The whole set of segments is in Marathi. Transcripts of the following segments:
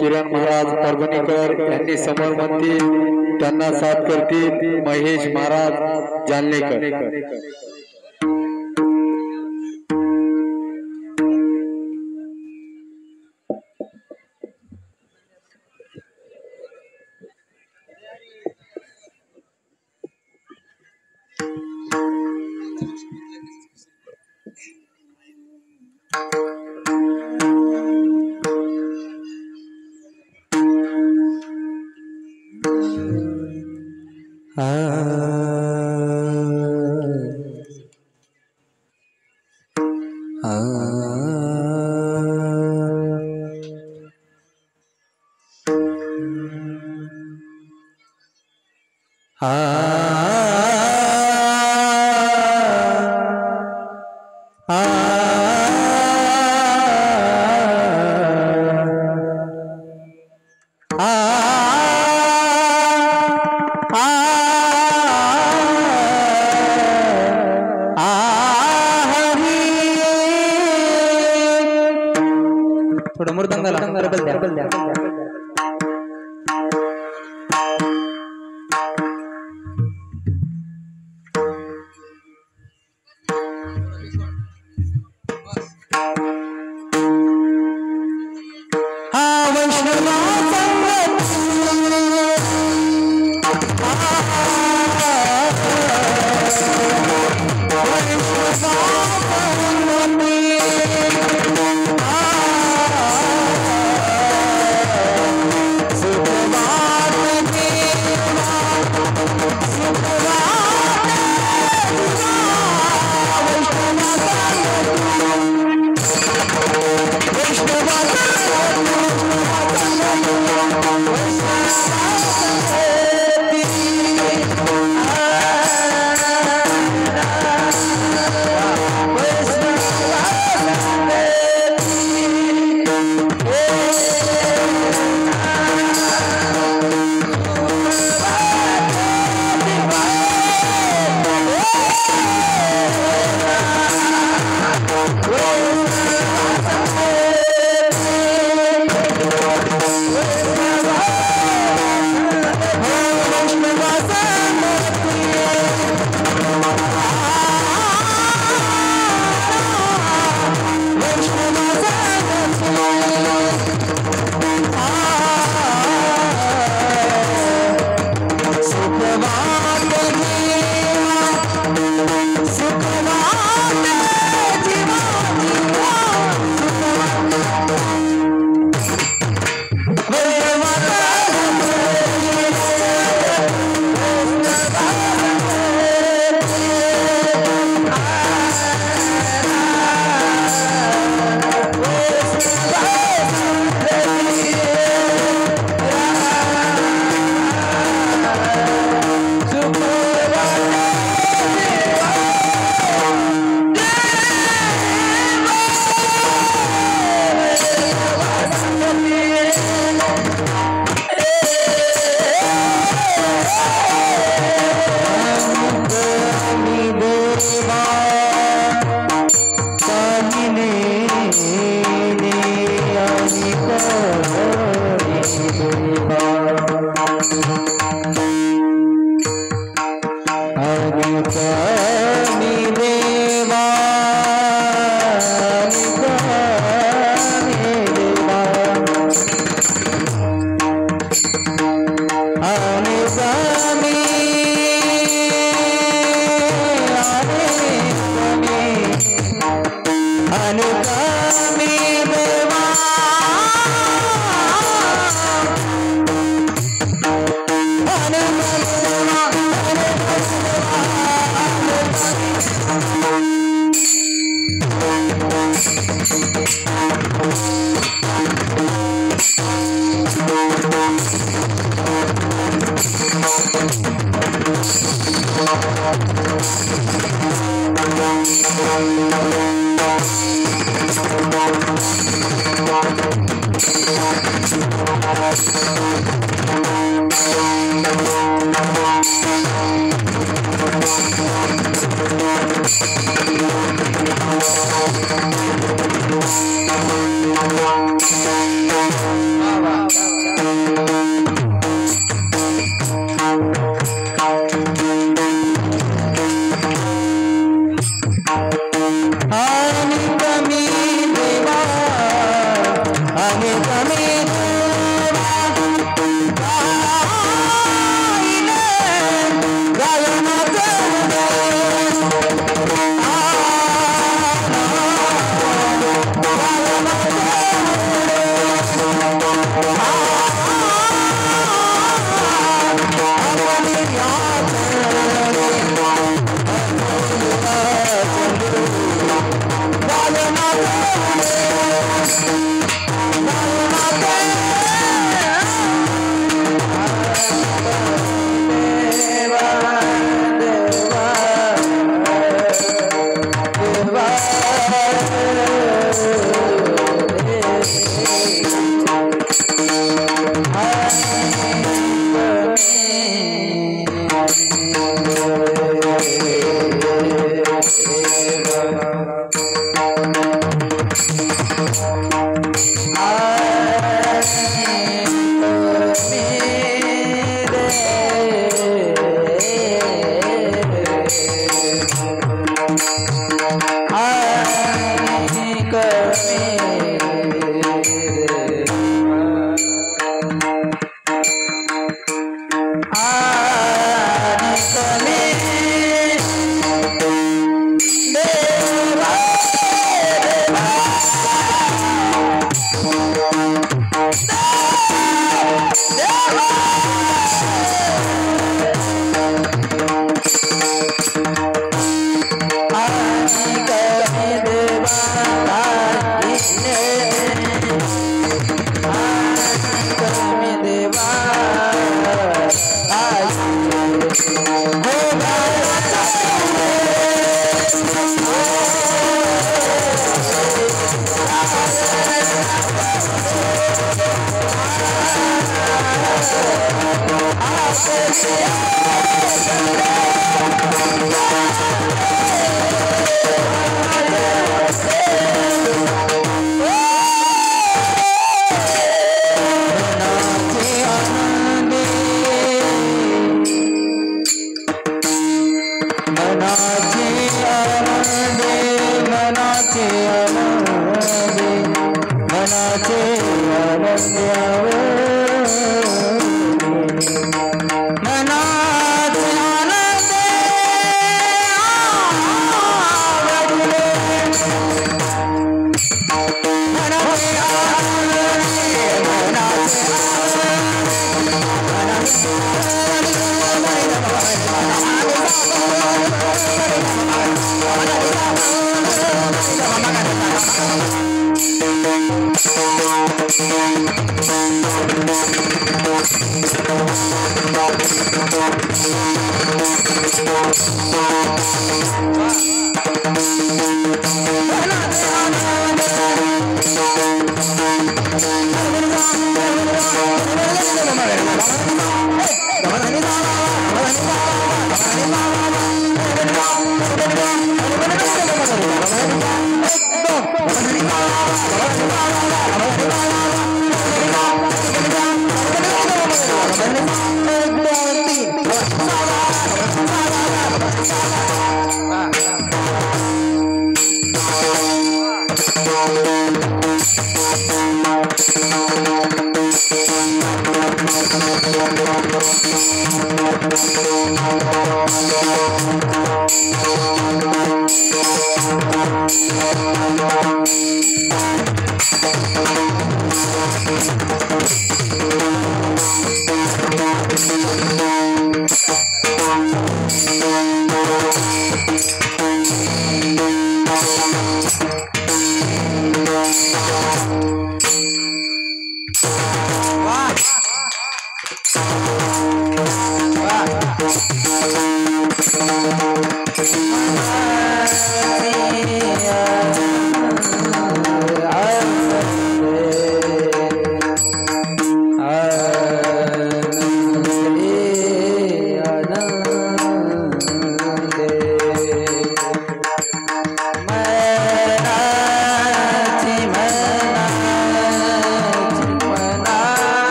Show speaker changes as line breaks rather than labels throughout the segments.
किरण महाराज परभणीकर यांनी समोर म्हणतील, त्यांना साथ करतील महेश महाराज जालनेकर।
थोड़ा मुर्दंगा डबल द्या
वैष्णवा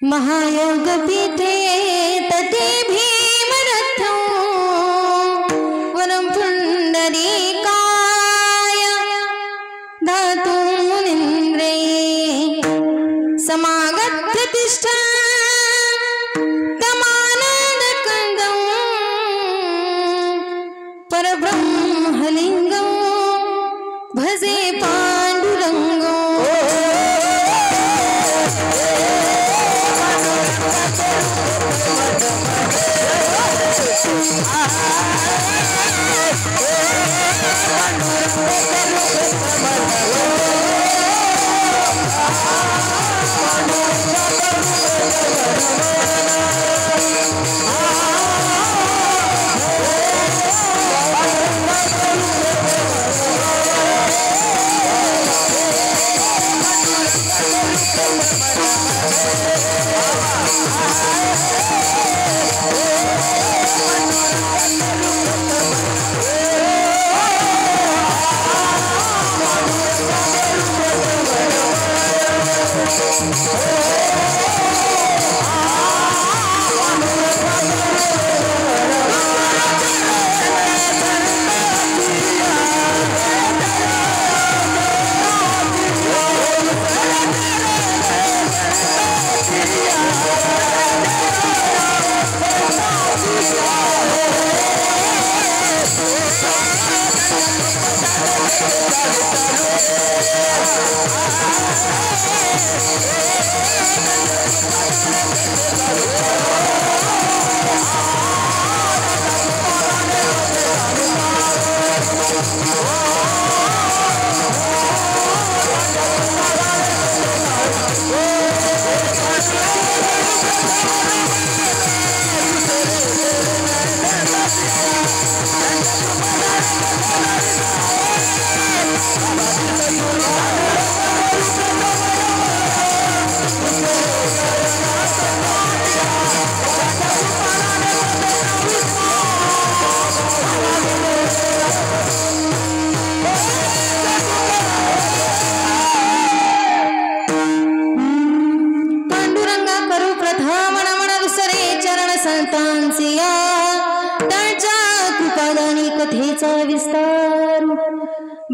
महायोग पीठे तटे भीमरथो वरं पुंडरीकाय धातु मुनीन्द्रे समागत्य तिष्ठा तमानन्दकन्दं परब्रह्मलिङ्गं भजे पाण्डुरङ्गो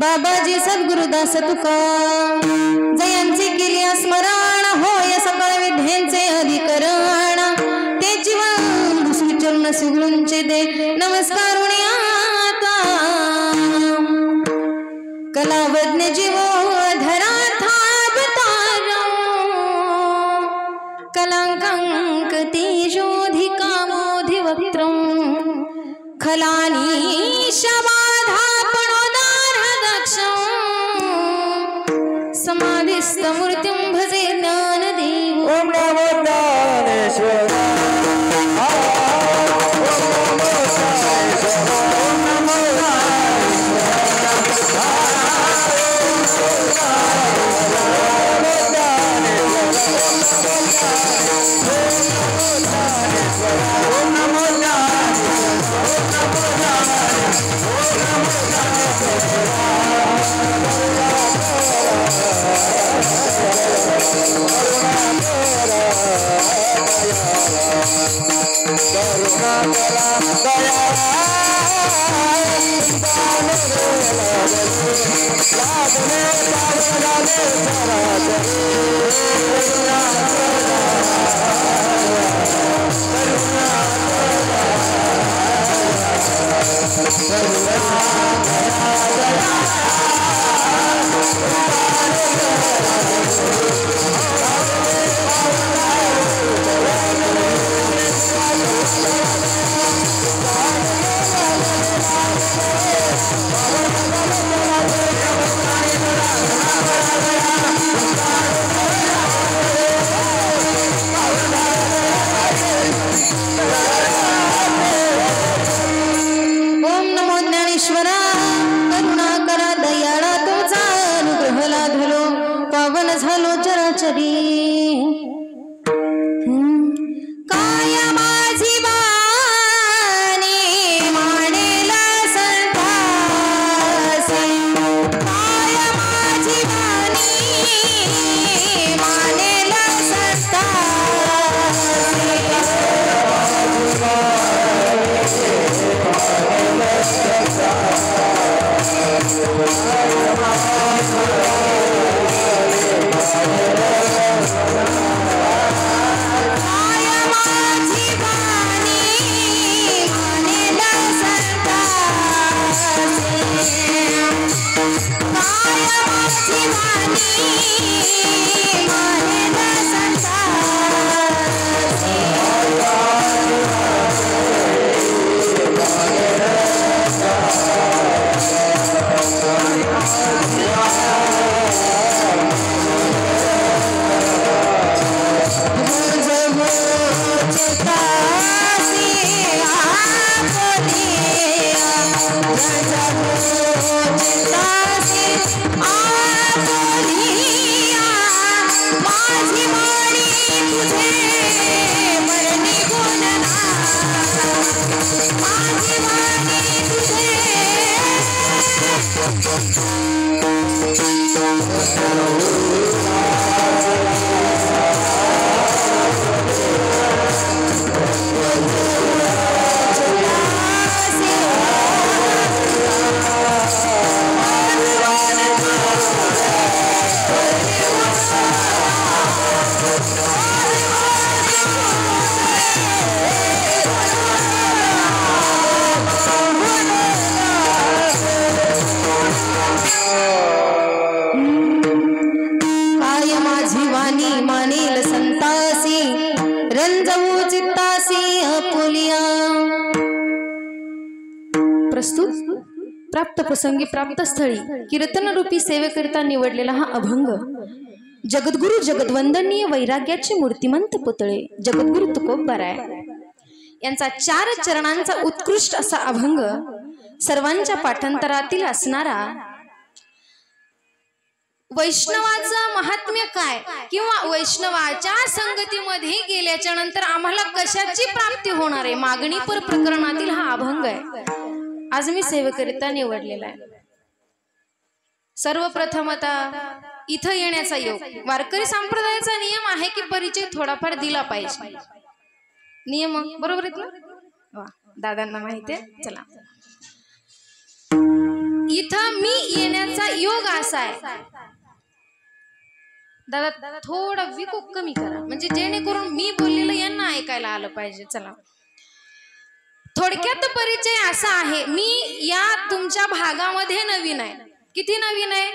बाबाजी सद्गुरुदास तुका जयांची केली स्मरण होय सकळ विद्येचे अधिकरण ते जीवन सुचरण सुगुणचे दे नमस्कारुणी आता कलावज्ञ जीवो धरा थापतार कलांकांक तेजोधिकामोधिवक्त्रं खलानी शबाधा समाधिस्थमूर्तिं भजे ज्ञानदेव
ओम नमो ज्ञानेश्वर
ओम नमो ज्ञानेश्वरा करुणा करा दया प्रस्तुत प्राप्त प्रसंगी प्राप्त स्थळी कीर्तन रूपी सेवेकरिता निवडलेला हा अभंग जगद्गुरु जगद्वंदनीय वैराग्याचे मूर्तिमंत पुतळे जगद्गुरु तुकोबराय यांचा 4 चरणांचा उत्कृष्ट असा अभंग सर्वांच्या पाठांतरातील असणारा वैष्णवाचं महात्म्य काय किंवा वैष्णवाच्या संगतीमध्ये गेल्याच्या नंतर आम्हाला कशाची प्राप्ती होणार आहे मागणी पर प्रकरणातील हा अभंग आहे आज मी सेवेकरिता निवडलेला आहे। सर्वप्रथमता इथं येण्याचा योग वारकरी संप्रदायाचा नियम आहे की परिचय थोडाफार दिला पाहिजे नियम बरोबर आहेत ना दादांना माहिती आहे चला इथं मी येण्याचा योग असा आहे दादा थोडा विको कमी करा म्हणजे जेणेकरून मी बोललेलं यांना ऐकायला आलं पाहिजे चला थोडक्यात परिचय असा आहे मी या तुमच्या भागामध्ये नवीन आहे किती नवीन आहे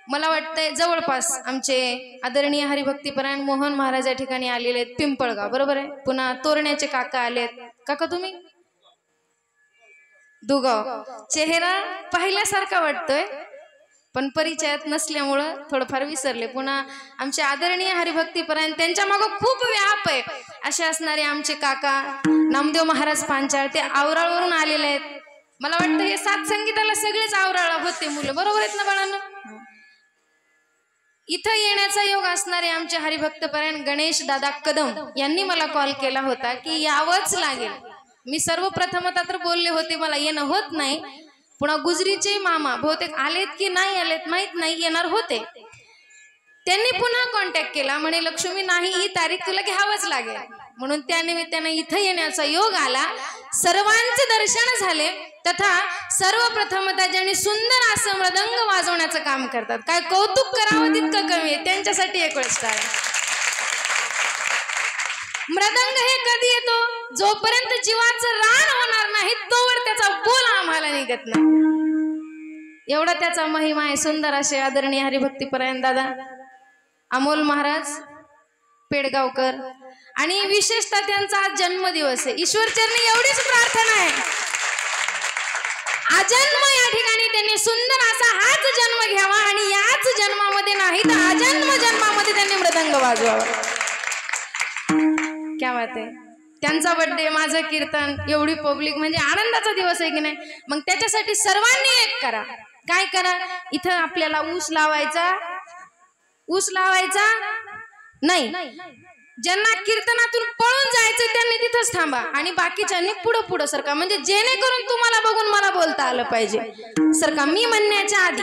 मला वाटतंय जवळपास आमचे आदरणीय हरिभक्तीपरायण मोहन महाराज या ठिकाणी आलेले आहेत पिंपळगाव बरोबर आहे पुन्हा तोरण्याचे काका आलेत काका तुम्ही दुगाव चेहरा पाहिल्यासारखा वाटतोय पण परिचयात नसल्यामुळं थोडंफार विसरले पुन्हा आमचे आदरणीय हरिभक्तीपरायण त्यांच्या मागं खूप व्याप आहे असे असणारे आमचे काका नामदेव महाराज पांचाळ ते आवराळवरून आलेले आहेत मला वाटतं हे 7 संगीताला सगळेच आवराळ होते मुलं बरोबर आहेत ना बाळांनो इथं येण्याचा योग असणारे आमचे हरिभक्तपरायण गणेश दादा कदम यांनी मला कॉल केला होता की यावंच लागेल मी सर्वप्रथमता तर बोलले होते मला येणं होत नाही पुन्हा गुजरीचे मामा बहुतेक आलेत की नाही आलेत माहित नाही येणार होते त्यांनी पुन्हा कॉन्टॅक्ट केला म्हणे लक्ष्मी नाही ही तारीख तुला घ्यावंच लागेल म्हणून त्या निमित्ताने इथं येण्याचा योग आला सर्वांचे दर्शन झाले तथा सर्वप्रथमता ज्यांनी सुंदर असं मृदंग वाजवण्याचं काम करतात काय कौतुक करावं तितकं कमी आहे त्यांच्यासाठी एक वेळ आहे मृदंग हे कधी येतो जोपर्यंत जीवाचं रान होणार नाही तोवर त्याचा बोल आम्हाला निघत नाही एवढा त्याचा महिमा आहे सुंदर असे आदरणीय हरिभक्तीपरायण दादा अमोल महाराज पेडगावकर आणि विशेषतः त्यांचा आज जन्मदिवस आहे ईश्वरचरणी एवढीच प्रार्थना आहे आजन्म या ठिकाणी त्यांनी सुंदर असा हाच जन्म घ्यावा आणि याच जन्मामध्ये नाही तर आजन्म जन्मामध्ये त्यांनी मृदंग वाजवावा क्या बात आहे त्यांचा बर्थडे माझं कीर्तन एवढी पब्लिक म्हणजे आनंदाचा दिवस आहे की नाही मग त्याच्यासाठी सर्वांनी एक करा काय करा इथं आपल्याला ऊस लावायचा नाही ज्यांना कीर्तनातून पळून जायचं त्यांनी तिथंच थांबा आणि बाकीच्यांनी पुढं सरका म्हणजे जेणेकरून तुम्हाला बघून मला बोलता आलं पाहिजे सरका मी म्हणण्याच्या आधी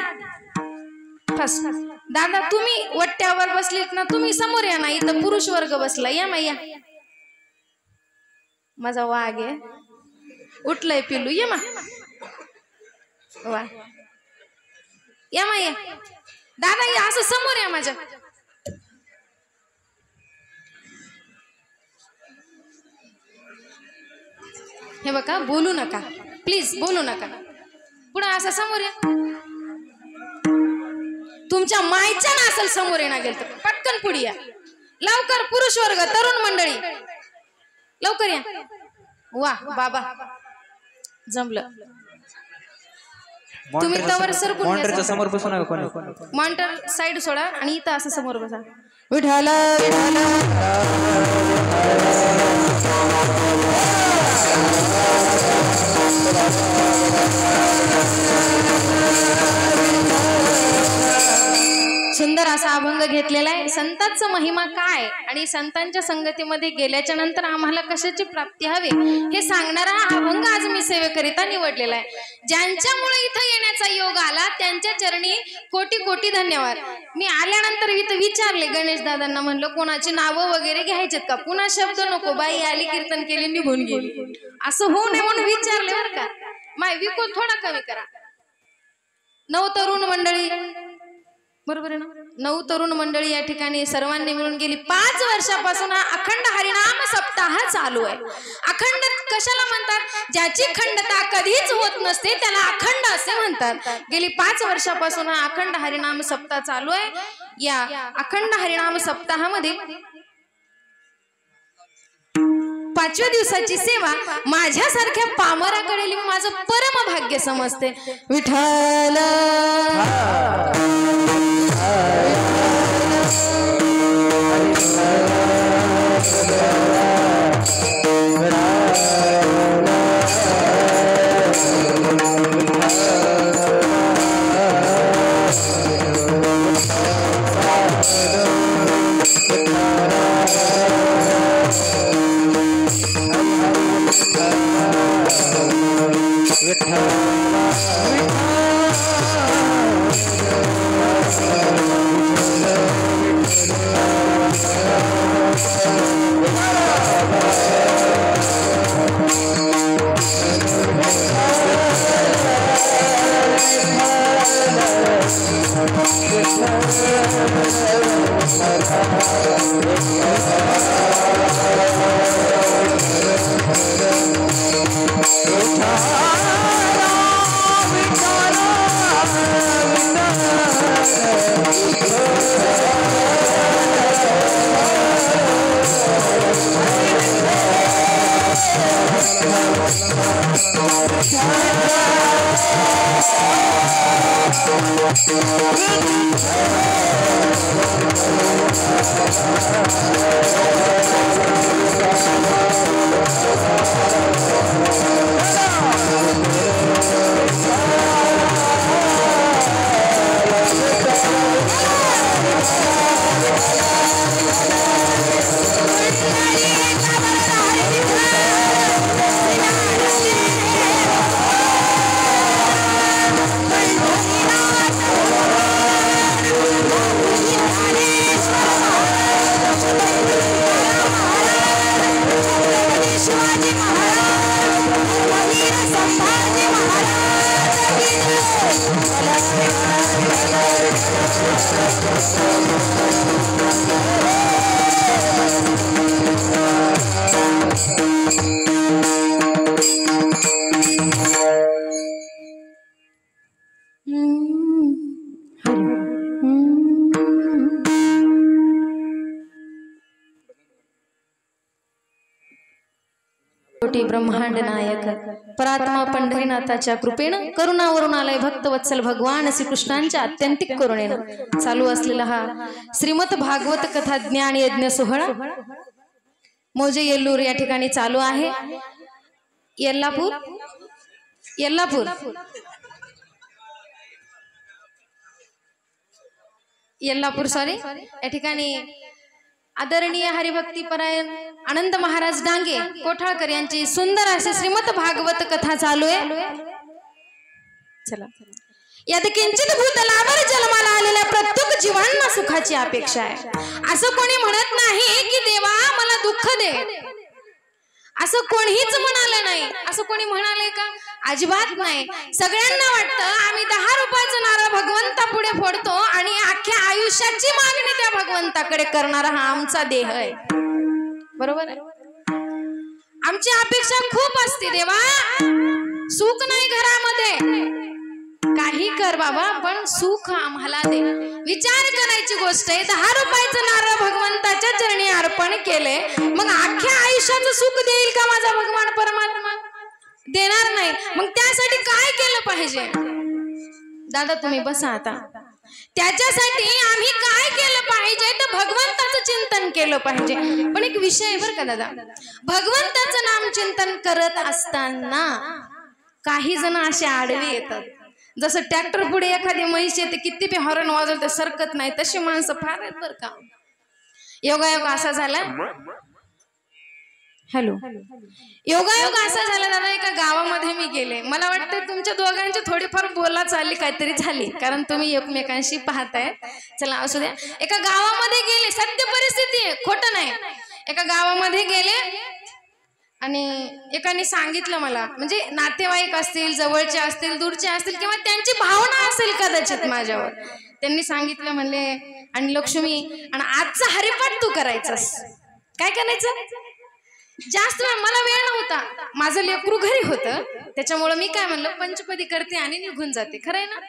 फर्स्ट दादा तुम्ही वट्ट्यावर बसलीत ना तुम्ही समोर या ना इथं पुरुष वर्ग बसला या मैया माझा वाघ आहे उठलंय पिल्लू ये मा वा या मा या दादा या असं समोर या माझ्या हे बघा बोलू नका प्लीज बोलू नका पुढे असं समोर या तुमच्या मायच्या ना असेल समोर येणार गेल तर पटकन पुढे या लवकर पुरुष वर्ग तरुण मंडळी लवकर या वा बाबा जमलं तुम्ही तवर सर
मॉनिटरच्या समोर बसू नका कोणी
मॉनिटर साइड सोडा आणि इथं असं समोर बसा
विठाला
सुंदर असा अभंग घेतलेला आहे संतांचा महिमा काय आणि संतांच्या संगतीमध्ये गेल्याच्या नंतर आम्हाला कशाची प्राप्ती हवी हे सांगणारा हा अभंग आज मी सेवेकरिता निवडलेला आहे ज्यांच्यामुळे इथं येण्याचा योग आला त्यांच्या चरणी कोटी कोटी धन्यवाद मी आल्यानंतर इथं विचारले गणेश दादांना म्हणलं कोणाची नावं वगैरे घ्यायचेत का पुन्हा शब्द नको बाई आली कीर्तन केली निघून गेली असं होऊ नये म्हणून विचारले बरं का माय विको थोडा कमी करा 9 तरुण मंडळी बरोबर आहे ना 9 तरुण मंडळी या ठिकाणी सर्वांनी मिळून गेली 5 वर्षापासून हा अखंड हरिनाम सप्ताह चालू आहे अखंड कशाला म्हणतात ज्याची खंडता कधीच होत नसते त्याला अखंड असे म्हणतात गेली 5 वर्षापासून हा अखंड हरिनाम सप्ताह चालू आहे या अखंड हरिनाम सप्ताहामध्ये 5व्या दिवसाची सेवा माझ्यासारख्या पामराकडे मी माझं परम भाग्य समजते. विठ्ठल ब्रह्मांड नायक परात्मा पंढरीनाथाच्या कृपेनं करुणावरून आलय भक्तवत्सल भगवान श्रीकृष्णांच्या अत्यंतिक करुणेनं चालू असलेला हा श्रीमद भागवत कथा ज्ञान यज्ञ सोहळा मोजे येल्लूर या ठिकाणी चालू आहे. येल्लापूर सॉरी या ठिकाणी आदरणीय हरिभक्तीपरायण आनंद महाराज डांगे कोठाळकर यांची सुंदर अशी श्रीमद भागवत कथा चालू आहे. चला यात किंचित भूतलावर जन्माला आलेल्या प्रत्येक जीवांना सुखाची अपेक्षा आहे. असं कोणी म्हणत नाही की देवा मला दुःख दे, असं कोणीच म्हणाले नाही. असं कोणी म्हणाले का? अजिबात नाही. सगळ्यांना वाटतं आम्ही 10 रुपयाचं नारळ भगवंता पुढे फोडतो आणि अख्ख्या आयुष्याची मागणी त्या भगवंताकडे करणारा हा आमचा देह आहे. बरोबर आहे. आमची अपेक्षा खूप असते, देवा सुख नाही घरामध्ये, काही कर बाबा पण सुख आम्हाला दे. विचार करायची गोष्ट आहे. 10 रुपयाचं नारळ भगवंताच्या चरणी अर्पण केले, मग अख्ख्या आयुष्याचं सुख देईल का माझा भगवान परमात्मा? देणार नाही. मग त्यासाठी काय केलं पाहिजे? दादा तुम्ही बसा आता. त्याच्यासाठी आम्ही काय केलं पाहिजे तर भगवंताचं चिंतन केलं पाहिजे. पण एक विषय आहे बरं का दादा, भगवंताचं नाम चिंतन करत असताना काही जण असे आडवे येतात. जसं ट्रॅक्टर पुढे एखादी म्हैस येते, किती बी हॉर्न वाजवते सरकत नाही, तशी माणसं फार आहेत बरं का. योगायोग असा झाला, हॅलो योगायोग असा झाला दादा, एका गावामध्ये मी गेले. मला वाटतं तुमच्या दोघांची थोडीफार बोला चालली काहीतरी झाली, कारण तुम्ही एकमेकांशी पाहताय. चला असू द्या. एका गावामध्ये गेले, सत्य परिस्थिती आहे, खोटं नाही. एका गावामध्ये गेले आणि एकाने सांगितलं मला, म्हणजे नातेवाईक असतील, जवळचे असतील, दूरचे असतील, किंवा त्यांची भावना असेल कदाचित माझ्यावर. त्यांनी सांगितलं म्हणले, आणि लक्ष्मी आणि आजचा हरिपाठ तू करायचास. काय करायचं? जास्त मला वेळ नव्हता, माझं लेकरू घरी होतं, त्याच्यामुळे मी काय म्हणलं पंचपदी करते आणि निघून जाते. खरंय ना?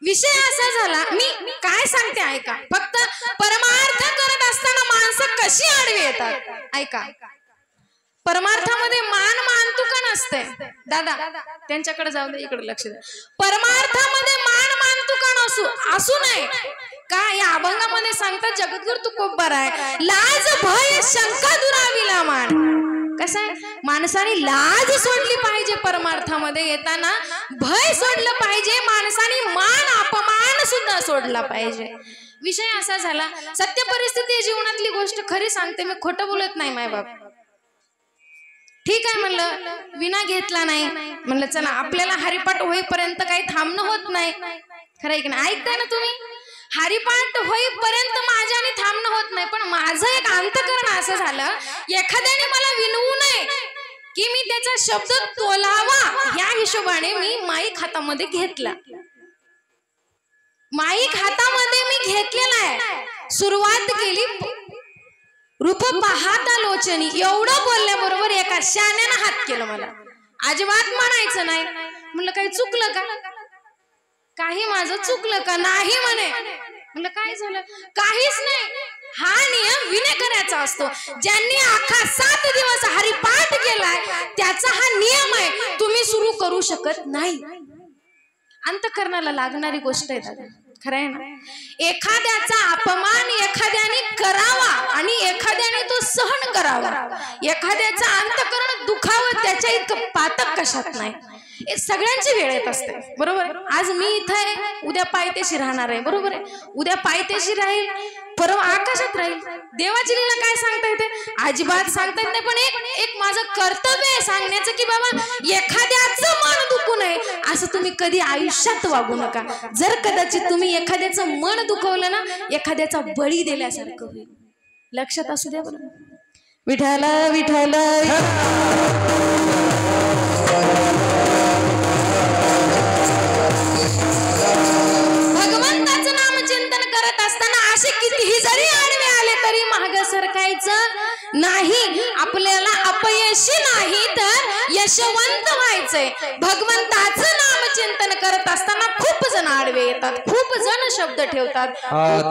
विषय असा झाला, मी काय सांगते ऐका. फक्त परमार्थ करत असताना माणसं कशी आडवी येतात ऐका. परमार्थामध्ये मान मानतो का नसते दादा? त्यांच्याकडे जाऊ दे, इकडे लक्ष द्या. परमार्थामध्ये मान मानतो का नसू? असू नये का? या अभंगामध्ये सांगतात जगद्गुरु तुकोबर आहे, लाज भय शंका दुराविला मान. कसं आहे, माणसाने लाज सोडली पाहिजे परमार्थामध्ये येताना, भय सोडलं पाहिजे, माणसाने मान अपमान सुद्धा सोडला पाहिजे. विषय असा झाला, सत्य परिस्थिती जीवनातली गोष्ट खरी सांगते मी, खोटं बोलत नाही मायबाप. ठीक आहे म्हणलं, विना घेतला नाही म्हणलं, चला आपल्याला हरिपाठ होईपर्यंत काही थांबणं होत नाही. खरं आहे की नाही? ऐकताय ना तुम्ही? हरिपाठ होईपर्यंत माझ्याने थांबणं होत नाही, पण माझं एक अंतकरण असं झालं, एखाद्याने मला विनवू नये की मी त्याचा शब्द तोलावा, या हिशोबाने मी माईक हातामध्ये घेतला. माईक हातामध्ये मी घेतलेला आहे, सुरुवात केली, रूप पाहता लोचनी, एवढं बोलल्याबरोबर एका शाण्यानं हात केलं. मला अजिबात म्हणायचं नाही. म्हणलं काही चुकलं का? काही माझं चुकलं का? नाही म्हणे. म्हणलं काय झालं? काहीच नाही. हा नियम विनेकराचा असतो. ज्यांनी अख्खा 7 दिवस हरिपाठ केलाय त्याचा हा नियम आहे, तुम्ही सुरू करू शकत नाही. अंतकरणाला लागणारी गोष्ट आहे दादा, खरं आहे ना? एखाद्याचा अपमान एखाद्याने करावा आणि एखाद्याने तो सहन करावा. एखाद्याचं अंतकरण दुखावं त्याच्या इतकं पातक कशात नाही. हे सगळ्यांची वेळ येत असते, बरोबर आहे? आज मी इथं आहे, उद्या पायथ्याशी राहणार आहे, बरोबर आहे? उद्या पायथ्याशी राहील, परवा आकाशात राहील. देवाची लीला काय सांगता येते? अजिबात सांगता येत नाही. पण एक माझं कर्तव्य आहे सांगण्याचं की बाबा एखाद्याचं मन दुखू नये असं तुम्ही कधी आयुष्यात वागू नका. जर कदाचित तुम्ही एखाद्याचं मन दुखवलं ना, एखाद्याचा बळी दिल्यासारखं होईल. लक्षात असू द्या बरं. विठ्ठल विठ्ठल भगवंताचं नामचिंतन करत असताना असे कितीही जरी आडवे आले तरी माग सरकायचं नाही. आपल्याला अपयशी नाही तर यशवंत व्हायचंय. भगवंताचं नामचिंतन करत असताना खूप जण आडवे येतात, खूप जण शब्द ठेवतात.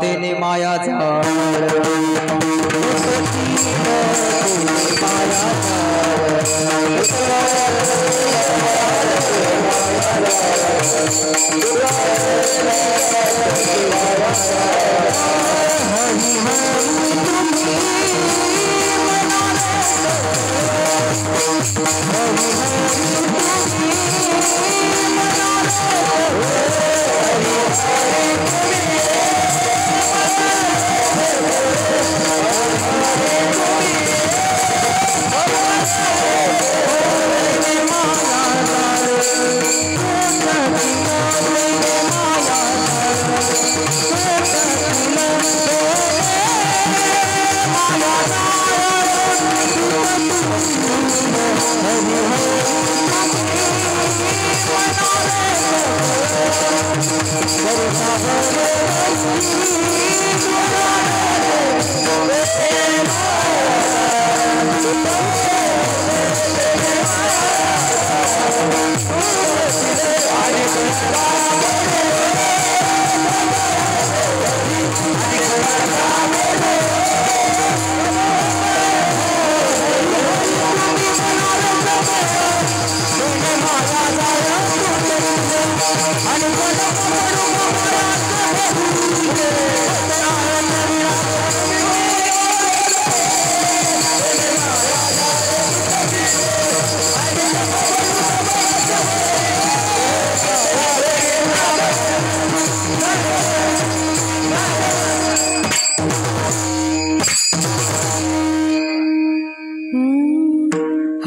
तेने मायाचा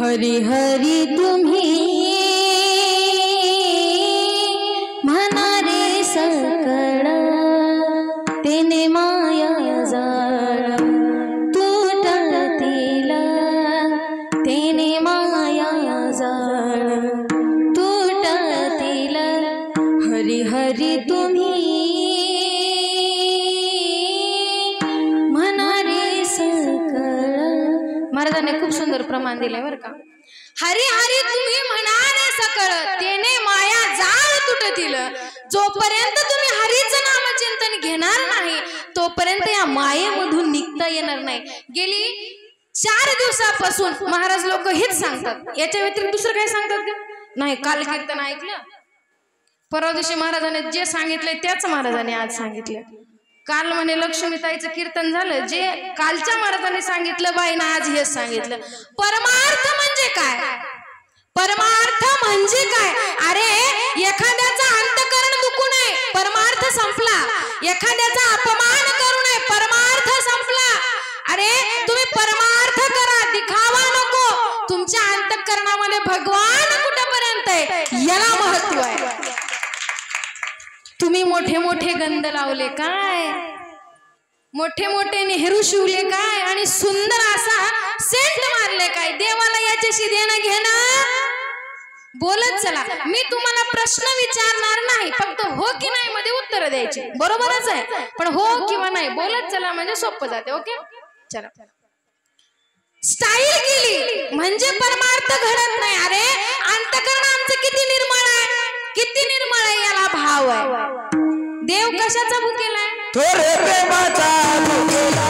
हरी हरी तुम्ही म्हणारे सकळ, तेने माया जाळ तुटतील, तेने माया जाळ तुटतील. हरी हरी तुम्ही म्हणारे सकळ. महाराजांनी खूप सुंदर प्रमाण दिलंय बरं का. हरी हरी तुम्ही म्हणारे सकळ, तेने माया जाळ तुटतील. जोपर्यंत तुम्ही हरीचं नामचिंतन घेणार नाही तोपर्यंत या मायेमधून निघता येणार नाही. गेली 4 दिवसापासून महाराज लोक हेच सांगतात, याच्या व्यतिरिक्त दुसरं काय सांगतात का नाही. काल कीर्तन ऐकलं, परवा दिवशी महाराजांनी जे सांगितलंय त्याच महाराजांनी आज सांगितलं. काल म्हणे लक्ष्मीताईचं कीर्तन झालं, जे कालच्या महाराजांनी सांगितलं बाईनं आज हेच सांगितलं. परमार्थ म्हणजे काय? परमार्थ म्हणजे काय? अरे एखाद्याचा अंतःकरण दुखू नये, परमार्थ संपला. एखाद्याचा अपमान करू नये, परमार्थ संपला. अरे तुम्ही परमार्थ करा, दिखावा नको. तुमच्या अंतःकरणामध्ये भगवान कुठपर्यंत आहे याला महत्व आहे. तुम्ही मोठे मोठे गंध लावले काय, मोठे मोठे नेहरू शिवले काय, आणि सुंदर असा सेंट मारले काय, देवाला याच्याशी देणं घेणं. बोलत चला. मी तुम्हाला प्रश्न विचारणार नाही, फक्त हो की नाही मध्ये उत्तर द्यायची. बरोबरच आहे, पण हो किंवा नाही बोलत चला म्हणजे सोपं जाते. ओके चला. स्टाईल केली म्हणजे परमार्थ घडत नाही. अरे अंतःकरण आमचं किती निर्मळ आहे, किती निर्मळ आहे, याला भाव आहे. देव कशाचा भुकेलाय?
थोरे प्रेमाचा भुकेला.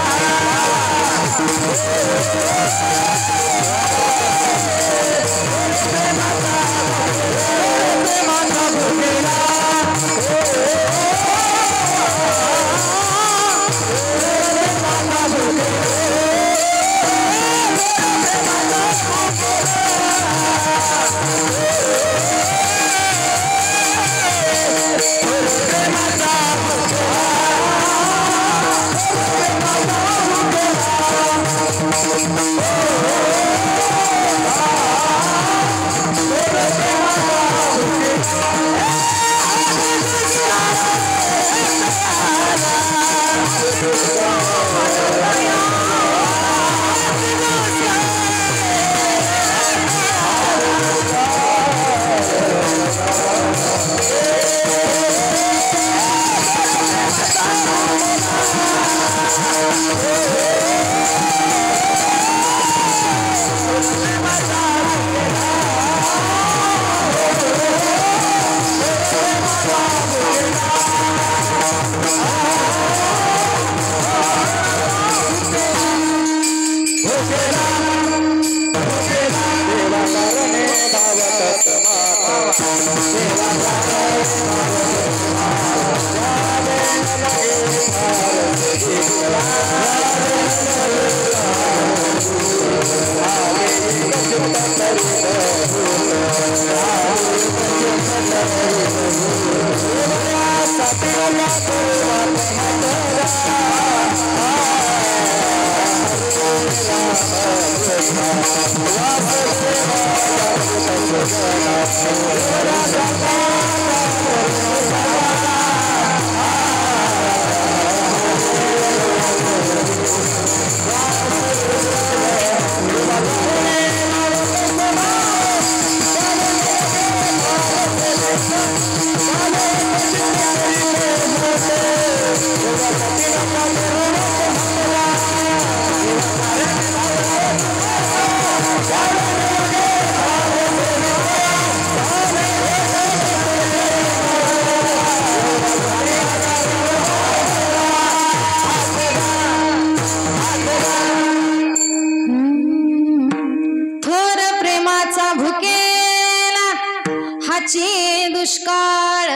दुष्काळ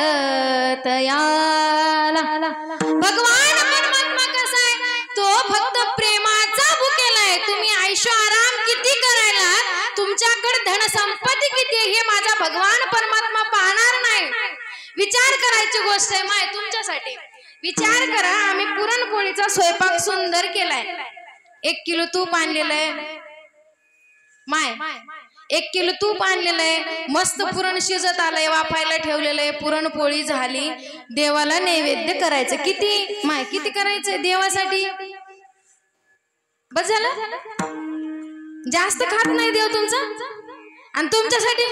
तयाला. भगवान परमात्मा कसा आहे? तो फक्त प्रेमाचा भुकेलाय. तुम्ही आयुष्य आराम किती करायला, तुमच्याकडे धनसंपत्ती किती हे माझा भगवान परमात्मा पाहणार नाही. विचार करायची गोष्ट आहे माय तुमच्यासाठी. विचार करा, आम्ही पुरणपोळीचा स्वयंपाक सुंदर केलाय. 1 किलो तूप आणलेलंय माय, 1 किलो तूप आणलेलंय, मस्त पुरण शिजत आलंय, वाफायला ठेवलेलं आहे, पुरणपोळी झाली, देवाला नैवेद्य करायचं. किती माय, किती करायचंय देवासाठी? बस झालं? जास्त खात नाही देव तुमचा. आणि तुमच्यासाठी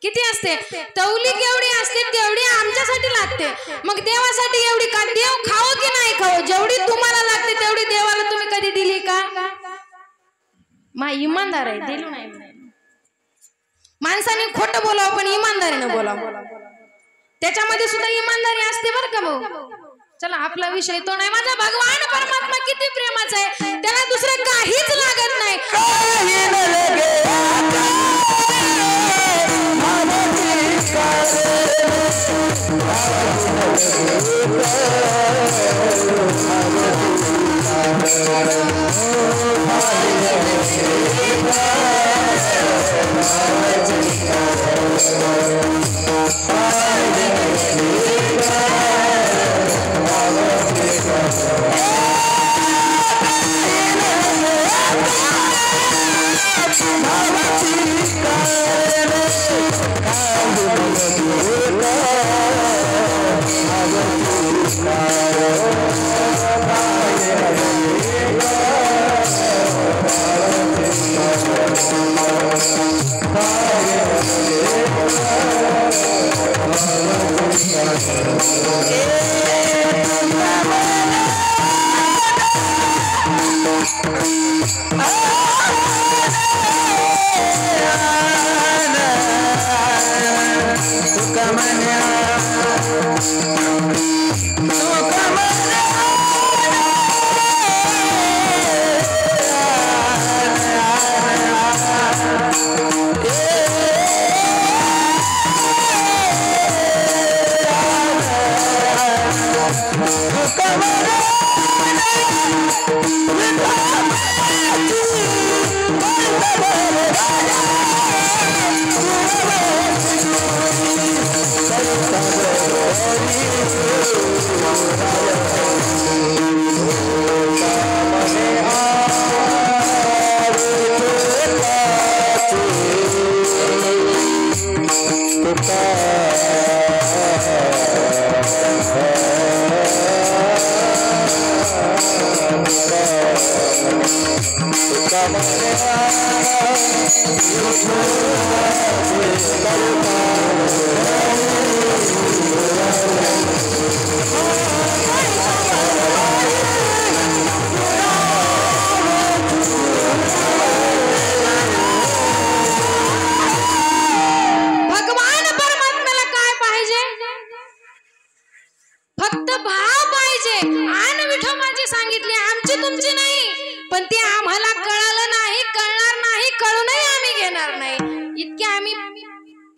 किती असते? तवली केवढी असते तेवढी आमच्यासाठी लागते. मग देवासाठी एवढी का? देव खाओ की नाही खाओ, जेवढी तुम्हाला लागते तेवढी देवाला तुम्ही कधी दिली का? मा इमानदार आहे, दिली नाही. माणसाने खोटं बोलावं पण इमानदारीनं बोलावं, त्याच्यामध्ये सुद्धा इमानदारी असते बरं का भाऊ. चला आपला विषय तो नाही. माझा भगवान परमात्मा किती प्रेमाचा आहे, त्याला दुसरं काहीच लागत नाही.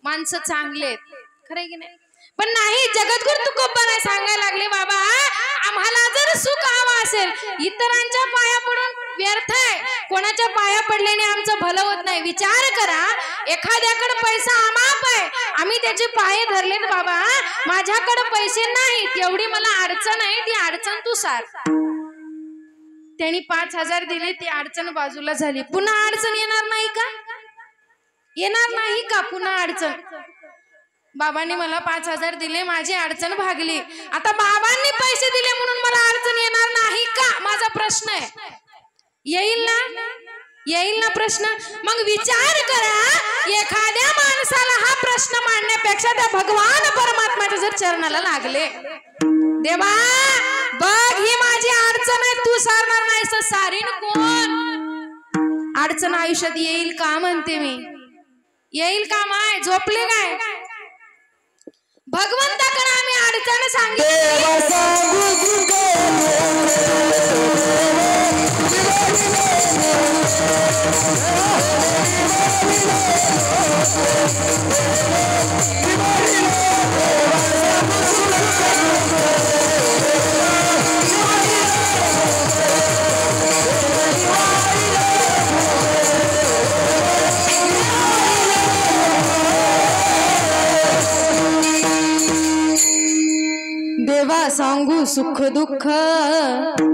माणसं चांगले आहेत, खरं की नाही? पण नाही, जगद्गुरु तुकोबाराय सांगायला लागले, बाबा आम्हाला जर सुख हवं असेल, इतरांच्या पाया पडून व्यर्थ आहे, कोणाच्या पाया पडल्याने आमचं भलं होत नाही. विचार करा, एखाद्याकडे पैसा अमाप आहे, आम्ही त्याचे पाय धरलेत, बाबा माझ्याकडे पैसे नाहीत, एवढी मला अडचण आहे, ती अडचण तू सार. त्यांनी 5,000 दिले, ती अडचण बाजूला झाली. पुन्हा अडचण येणार नाही का? येणार नाही का पुन्हा अडचण? बाबांनी मला 5,000 दिले, माझी अडचण भागली. आता बाबांनी पैसे दिले म्हणून मला अडचण येणार नाही का? माझा प्रश्न आहे. येईल ना? येईल ना प्रश्न? मग विचार करा, एखाद्या माणसाला हा प्रश्न मांडण्यापेक्षा त्या भगवान परमात्म्याच्या जर चरणाला लागले, देवा बघ ही माझी अडचण आहे, तू सारणार नाहीस तर सारीन कोण? अडचण आयुष्यात येईल का म्हणते मी? येईल का? माय झोपले काय? भगवंताकडे आम्ही अडचण सांगितली, देवा सांगू सुख दुःख,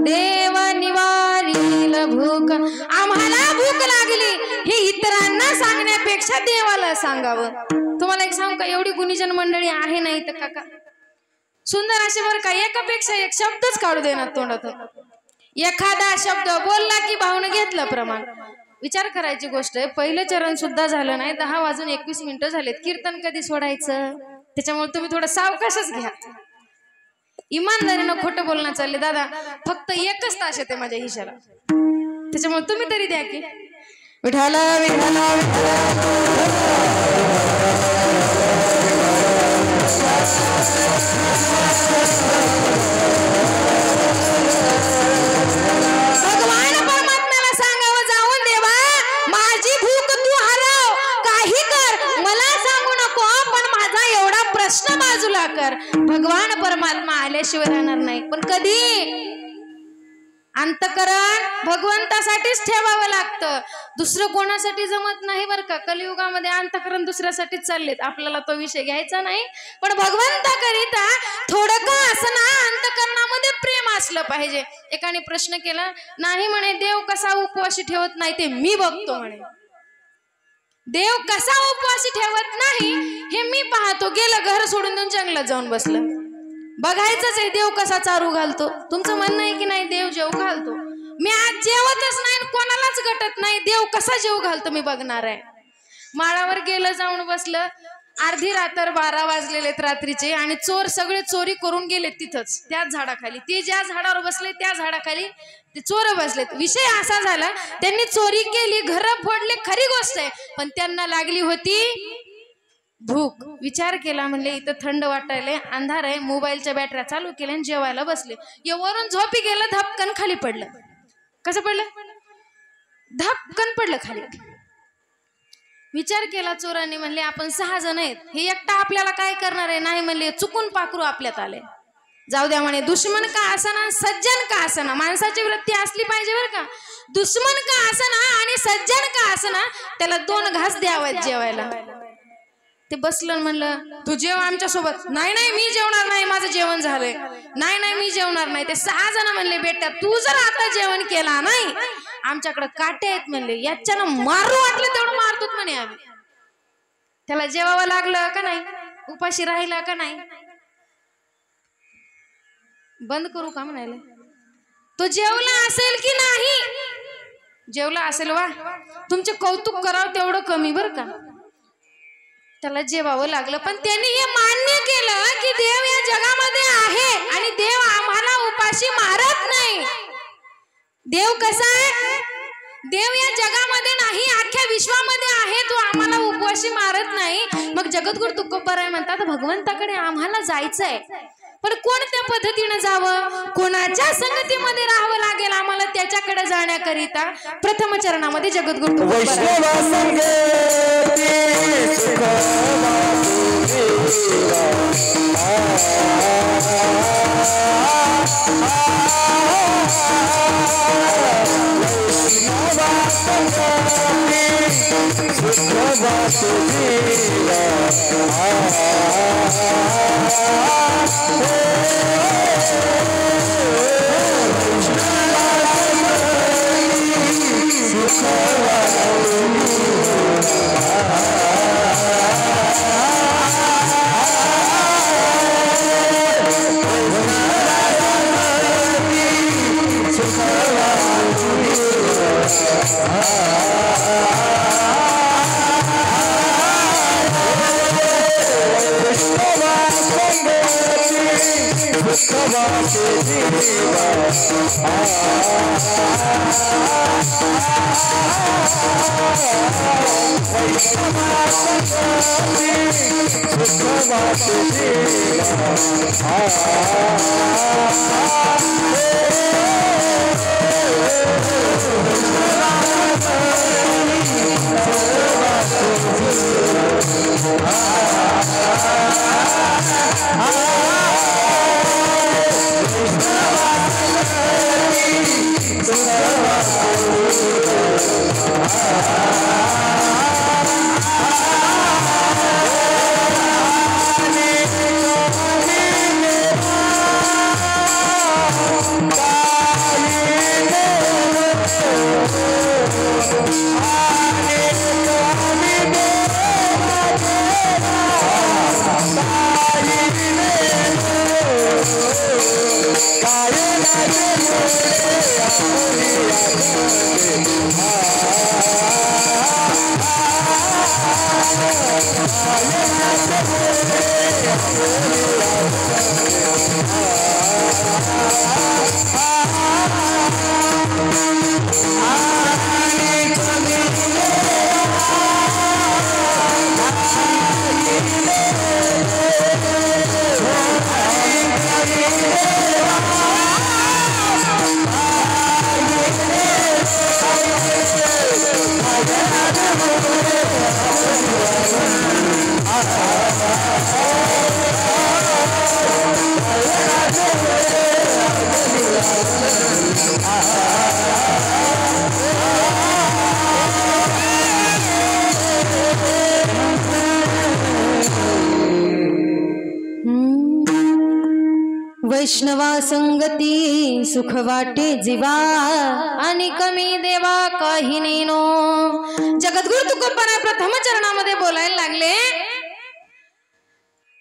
देव निवारील भूक. आम्हाला भूक लागली हे इतरांना सांगण्यापेक्षा देवाला सांगावं. तुम्हाला एक सांगू का, एवढी गुणीजन मंडळी आहे नाही तर काका सुंदर असे बरं का, एकापेक्षा एक शब्दच काढू देणार तोंडातून. एखादा शब्द बोलला की भावनं घेतलं प्रमाण. विचार करायची गोष्ट आहे, पहिलं चरण सुद्धा झालं नाही, 10:21 झालेत. कीर्तन कधी सोडायचं? त्याच्यामुळे तुम्ही थोडं सावकाशच घ्या. इमानदारीनं खोटं बोलणं चालले दादा, फक्त 1 तास येते माझ्या हिशाला, त्याच्यामुळे तुम्ही तरी द्या की विठाला विठाला विठाला. प्रश्न बाजूला कर, भगवान परमात्मा आल्याशिवाय राहणार नाही. पण कधी? अंतकरण भगवंतासाठीच ठेवावं लागतं, दुसरं कोणासाठी जमत नाही बरं का. कलियुगामध्ये अंतकरण दुसऱ्यासाठीच चाललेत, आपल्याला तो विषय घ्यायचा नाही. पण भगवंताकरिता थोडं का असं ना अंतकरणामध्ये प्रेम असलं पाहिजे. एकाने प्रश्न केला, नाही म्हणे देव कसा उपवासी ठेवत नाही ते मी बघतो म्हणे. देव कसा उपवासी ठेवत नाही हे मी पाहतो. गेलं घर सोडून देऊन जंगलात जाऊन बसलं. बघायचंच आहे देव कसा चारू घालतो. तुमचं म्हणणं आहे की नाही देव जेव घालतो. मी आज जेवतच नाही, कोणालाच गटत नाही, देव कसा जेव घालतो मी बघणार आहे. माळावर गेलं, जाऊन बसलं. अर्धी रात्र 12 वाजलेलेत रात्रीचे आणि चोर सगळे चोरी करून गेले तिथंच त्याच झाडाखाली. ते ज्या झाडावर बसले त्या झाडाखाली ते चोर बसलेत. विषय असा झाला, त्यांनी चोरी केली, घर फोडले, खरी गोष्ट आहे, पण त्यांना लागली होती भूक. विचार केला, म्हणले इथं थंड वाटायले, अंधार आहे, मोबाईलच्या बॅटऱ्या चालू केल्या आणि जेवायला बसले. वरून झोपी गेलं, धपकन खाली पडलं. कसं पडलं? धपकन पडलं खाली. विचार केला चोरांनी, म्हणले आपण 6 जण आहेत, हे एकटा आपल्याला काय करणार आहे. नाही म्हणले, चुकून पाखरू आपल्यात आले, जाऊ द्या म्हणे. दुश्मन का असना, सज्जन का असना, माणसाची वृत्ती असली पाहिजे बरं का. दुश्मन का असना आणि सज्जन का असना, त्याला 2 घास द्यावेत जेवायला. ते बसलं, म्हणलं तू जेव आमच्या सोबत. नाही नाही मी जेवणार नाही, माझं जेवण झालंय. नाही नाही मी जेवणार नाही. ते 6 जण म्हणले, बेटा तू जर आता जेवण केला नाही, आमच्याकडे काटे आहेत म्हणले, याच्यानं मारू वाटलं तेवढं मारतो म्हणे आम्ही. त्याला जेवावं लागलं का नाही, उपाशी राहिला का नाही. बंद करू का म्हणाले. तो जेवला असेल की नाही? जेवला असेल, वा तुमचे कौतुक करावं तेवढं कमी बरं का. त्याला जेवावं लागलं, पण त्यांनी हे मान्य केलं की देव या जगामध्ये आहे आणि देव आम्हाला उपाशी मारत नाही. देव कसा आहे? देव या जगामध्ये नाही, अख्ख्या विश्वामध्ये आहे, तो आम्हाला उपवाशी मारत नाही. मग जगद्गुरु तुकोबाराय म्हणतात, भगवंताकडे आम्हाला जायचंय, पण कोणत्या पद्धतीने जावं, कोणाच्या संगतीमध्ये राहावं लागेल आम्हाला त्याच्याकडे जाण्याकरिता प्रथम चरणामध्ये जगद्गुरु
Ah
वैष्णवा संगती सुख वाटे जीवा आणि कमी देवा काही नेनो. जगद्गुरु तुकोबाराय प्रथम चरणामध्ये बोलायला लागले,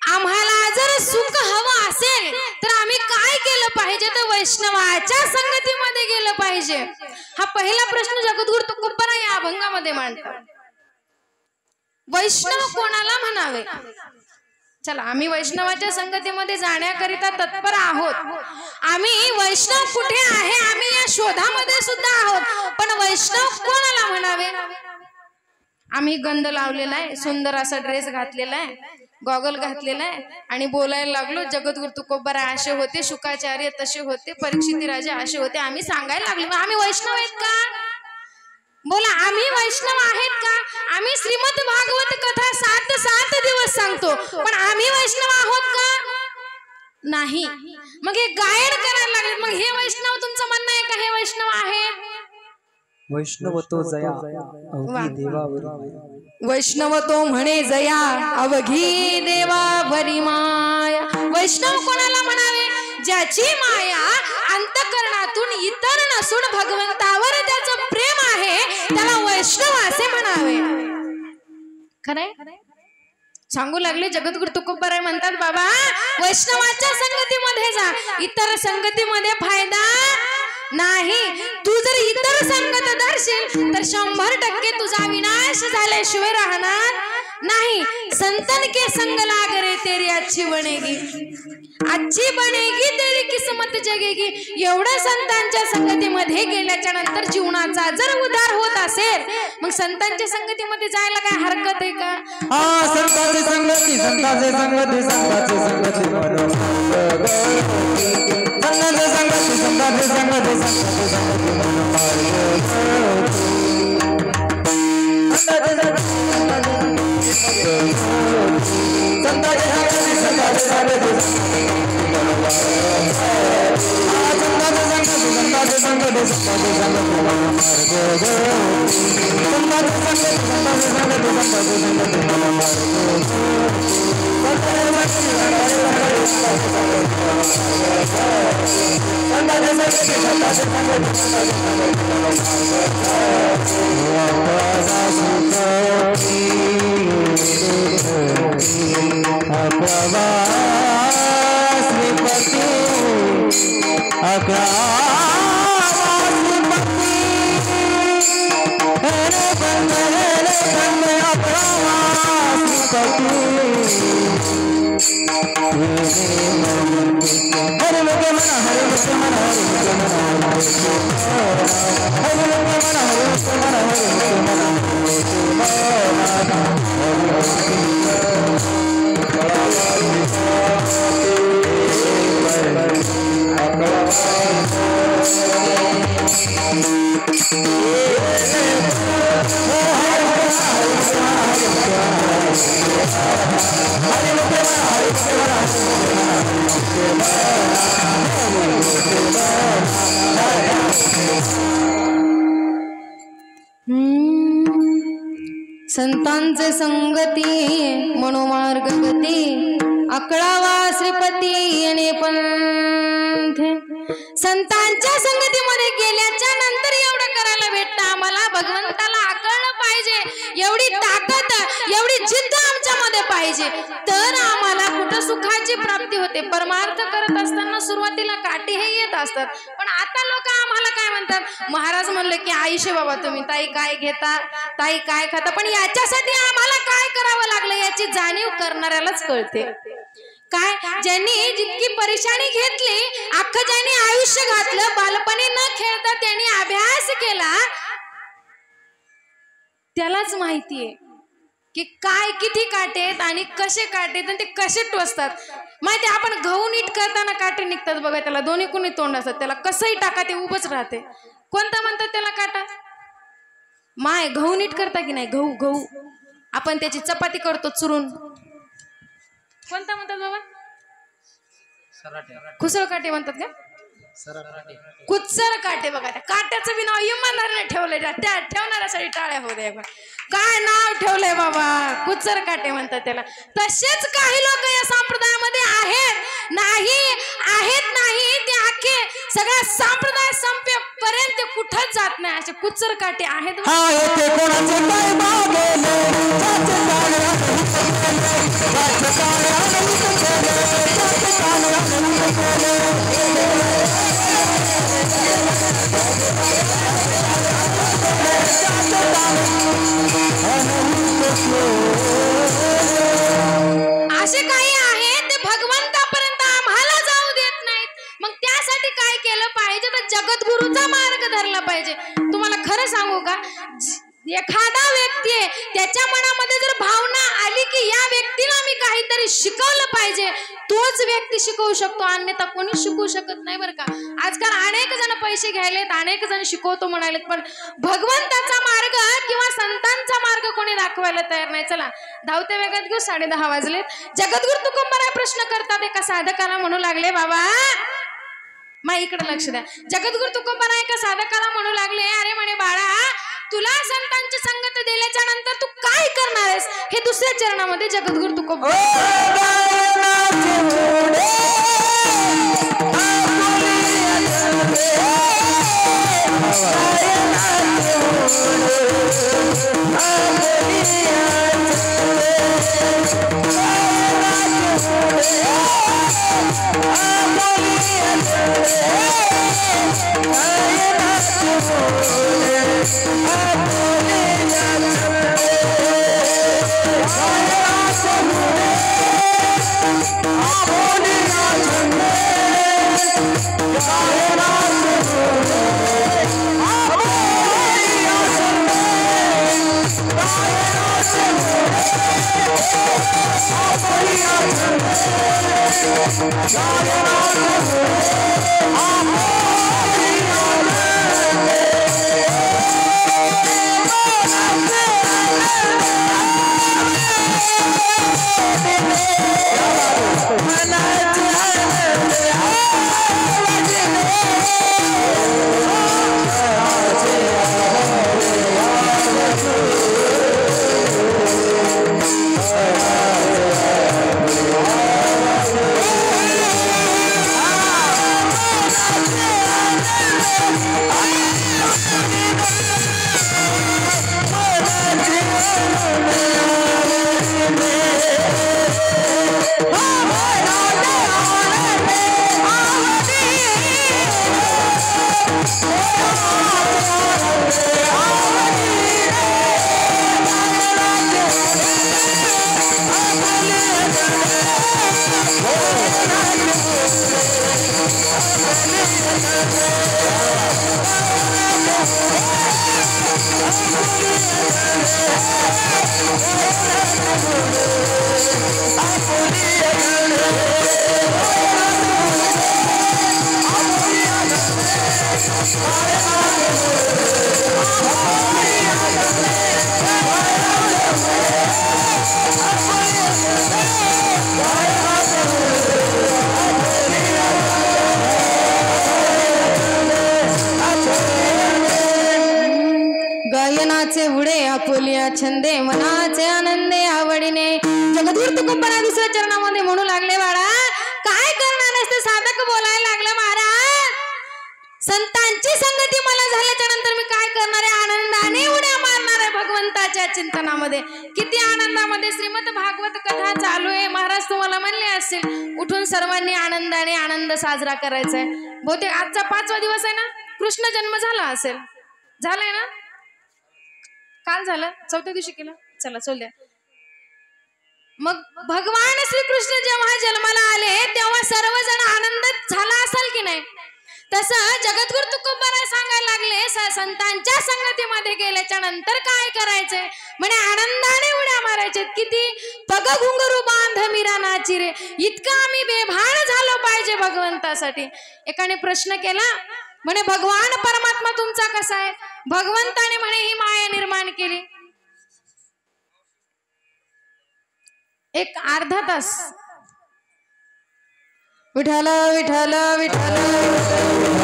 आम्हाला जर सुख हवं असेल तर आम्ही काय केलं पाहिजे, तर वैष्णवाच्या संगतीमध्ये गेलं पाहिजे. हा पहिला प्रश्न जगद्गुरु तुकोबाराय या अभंगामध्ये मांडतात. वैष्णव कोणाला म्हणावे? चला, आम्ही वैष्णवाच्या संगतीमध्ये जाण्याकरिता तत्पर आहोत. आम्ही वैष्णव कुठे आहे आम्ही या शोधामध्ये सुद्धा आहोत. पण वैष्णव कोणाला म्हणावे? आम्ही गंध लावलेला आहे, सुंदर असा ड्रेस घातलेला आहे, गॉगल घातलेला आहे आणि बोलायला लागलो. जगद्गुरु तुकोबाराय असे होते, शुकाचार्य तसे होते, परीक्षित राजे असे होते. आम्ही सांगायला लागलो, आम्ही वैष्णव आहेत का? बोला, आम्ही वैष्णव आहेत का? आम्ही श्रीमद भागवत कथा 7 दिवस सांगतो, पण आम्ही वैष्णव आहोत का? नाही. मग हे गायन करायला लागले. मग हे वैष्णव तुमचं म्हणणं आहे का हे वैष्णव आहे?
वैष्णव तो जया अवघी देवावरी.
वैष्णव तो म्हणे जया अवघी देवावरी माया. वैष्णव कोणाला म्हणावे? ज्याची माया अंतःकरणातून इतर नसून भगवंतावर त्याचं प्रेम आहे, त्याला वैष्णव असे म्हणावे. खरंय? सांगू लागले जगद्गुरु तुकोबाराय म्हणतात, बाबा वैष्णवाच्या संगतीमध्ये जा, इतर संगतीमध्ये फायदा नाही. तू जर इतर संगत धरशील तर 100% तुझा विनाश झाल्याशिवाय राहणार नाही. संतन के संग लाग रे तेरी अच्छी बनेगी, अच्छी बनेगी तेरी किस्मत जगेगी. एवढं संतांच्या संगतीमध्ये गेल्याच्या नंतर जीवनाचा जर उद्धार होत असेल, मग संतांच्या संगतीमध्ये जायला काय हरकत आहे का?
संतांची संगती, संतांची संगती, संतांची संगती, संतांची संगती, संतांची संगती, संतांची
संतांचे संगती मनोमार्ग गती अकळावा श्रीपती आणि पंथे. संतांच्या संगतीमध्ये गेल्याच्या नंतर एवढं करायला भेटतं आम्हाला. भगवंताला आकळलं पाहिजे, एवढी ताकद एवढी जिद्द आमच्यामध्ये पाहिजे, तर आम्हाला कुठं सुखाची प्राप्ती होते. परमार्थ करत असताना सुरुवातीला काठी हे येत असतात, पण आता लोक आम्हाला काय म्हणतात, महाराज म्हणले की आईशे बाबा तुम्ही ताई काय घेता, ताई काय खाता, पण याच्यासाठी आम्हाला काय करावं लागलं याची जाणीव करणाऱ्यालाच कळते. काय ज्यांनी जितकी परेशानी घेतली, अख्खं ज्यांनी आयुष्य घातलं, बालपणी न खेळता त्यांनी अभ्यास केला, त्यालाच माहितीये की काय किती काटे आहेत आणि कसे काटे आहेत आणि ते कसे टोचतात. माहिती आपण गहू नीट करताना काटे निघतात बघा, त्याला दोन्ही कोणी तोंड असतात, त्याला कसंही टाका ते उभंच राहते. कोणता म्हणतात त्याला काटा? माय गहू नीट करता की नाही? गहू गहू आपण त्याची चपाती करतो चुरून, कोणता म्हणतात बाबा? खुसळ काटे म्हणतात का? कुचर काटे बघा त्या काट्याचं बी नाव इमानदारीने ठेवलंय त्या ठेवणाऱ्यासाठी टाळ्या होऊ दे काय नाव ठेवलंय बाबा कुचर काटे म्हणतात त्याला तसेच काही लोक या संप्रदायामध्ये आहेत नाही ते अख्खे सगळा संप्रदाय संपेपर्यंत कुठंच जात नाही असे कुचर काटे आहेत असे काही आहेत ते भगवंतापर्यंत आम्हाला जाऊ देत नाहीत मग त्यासाठी काय केलं पाहिजे तर जगद्गुरूचा मार्ग धरला पाहिजे तुम्हाला खरं सांगू का एखादा व्यक्ती आहे त्याच्या मनामध्ये जर भावना आली की या व्यक्तीला मी काहीतरी शिकवलं पाहिजे तोच व्यक्ती शिकवू शकतो अन्यथा कोणी शिकवू शकत नाही बरं का आजकाल अनेक जण पैसे घ्यायलेत अनेक जण शिकवतो म्हणालेत पण भगवंताचा मार्ग किंवा संतांचा मार्ग कोणी दाखवायला तयार नाही चला धावते वेगात घेऊ 10:30 वाजलेत जगद्गुरु तुकोबाराय प्रश्न करतात एका साधकाला म्हणू लागले बाबा मा इकडे लक्ष द्या जगद्गुरु तुकोबाराय एका साधकाला म्हणू लागले अरे म्हणे बाळा तुला संतांची संगत दिल्याच्या नंतर तू काय करणार आहेस हे दुसऱ्या चरणामध्ये जगद्गुरु तुकोबा गायनाचे उडे आपुलिया छंदे मनाचे आनंदे आवडीने जगद्गुरु तुकोबाराय दुसऱ्या चरणामध्ये म्हणू लागले बाळा काय करणार आहेस ते साधक बोलायला लागले महाराज संतांची संगती मला झाल्याच्या नंतर मी काय करणार आहे आनंदाने उड्या मारणार आहे भगवंताच्या चिंतनामध्ये किती आनंदामध्ये श्रीमद भागवत कथा चालू आहे महाराज तुम्हाला म्हणले असतील उठून सर्वांनी आनंदाने आनंद साजरा करायचा आहे बहुतेक आजचा 5वा दिवस आहे ना कृष्ण जन्म झाला असेल झालाय ना काल झालं 4थ्या दिवशी केलं चला चल द्या मग भगवान श्रीकृष्ण जेव्हा जन्माला आले तेव्हा सर्वजण आनंदित झाला असेल की नाही तसं जगद्गुरु तुकोबाराय सांगायला लागले संतांच्या संगतीमध्ये गेल्याच्या नंतर काय करायचंय म्हणे आनंदाने उड्या मारायचे किती पग घुंगरू बांध मीरा नाची रे इतका आम्ही बेभान झालो पाहिजे भगवंतासाठी एकाने प्रश्न केला म्हणे भगवान परमात्मा तुमचा कसा आहे भगवंताने म्हणे ही माया निर्माण केली एक अर्धा तास विठ्ठल विठ्ठल विठ्ठल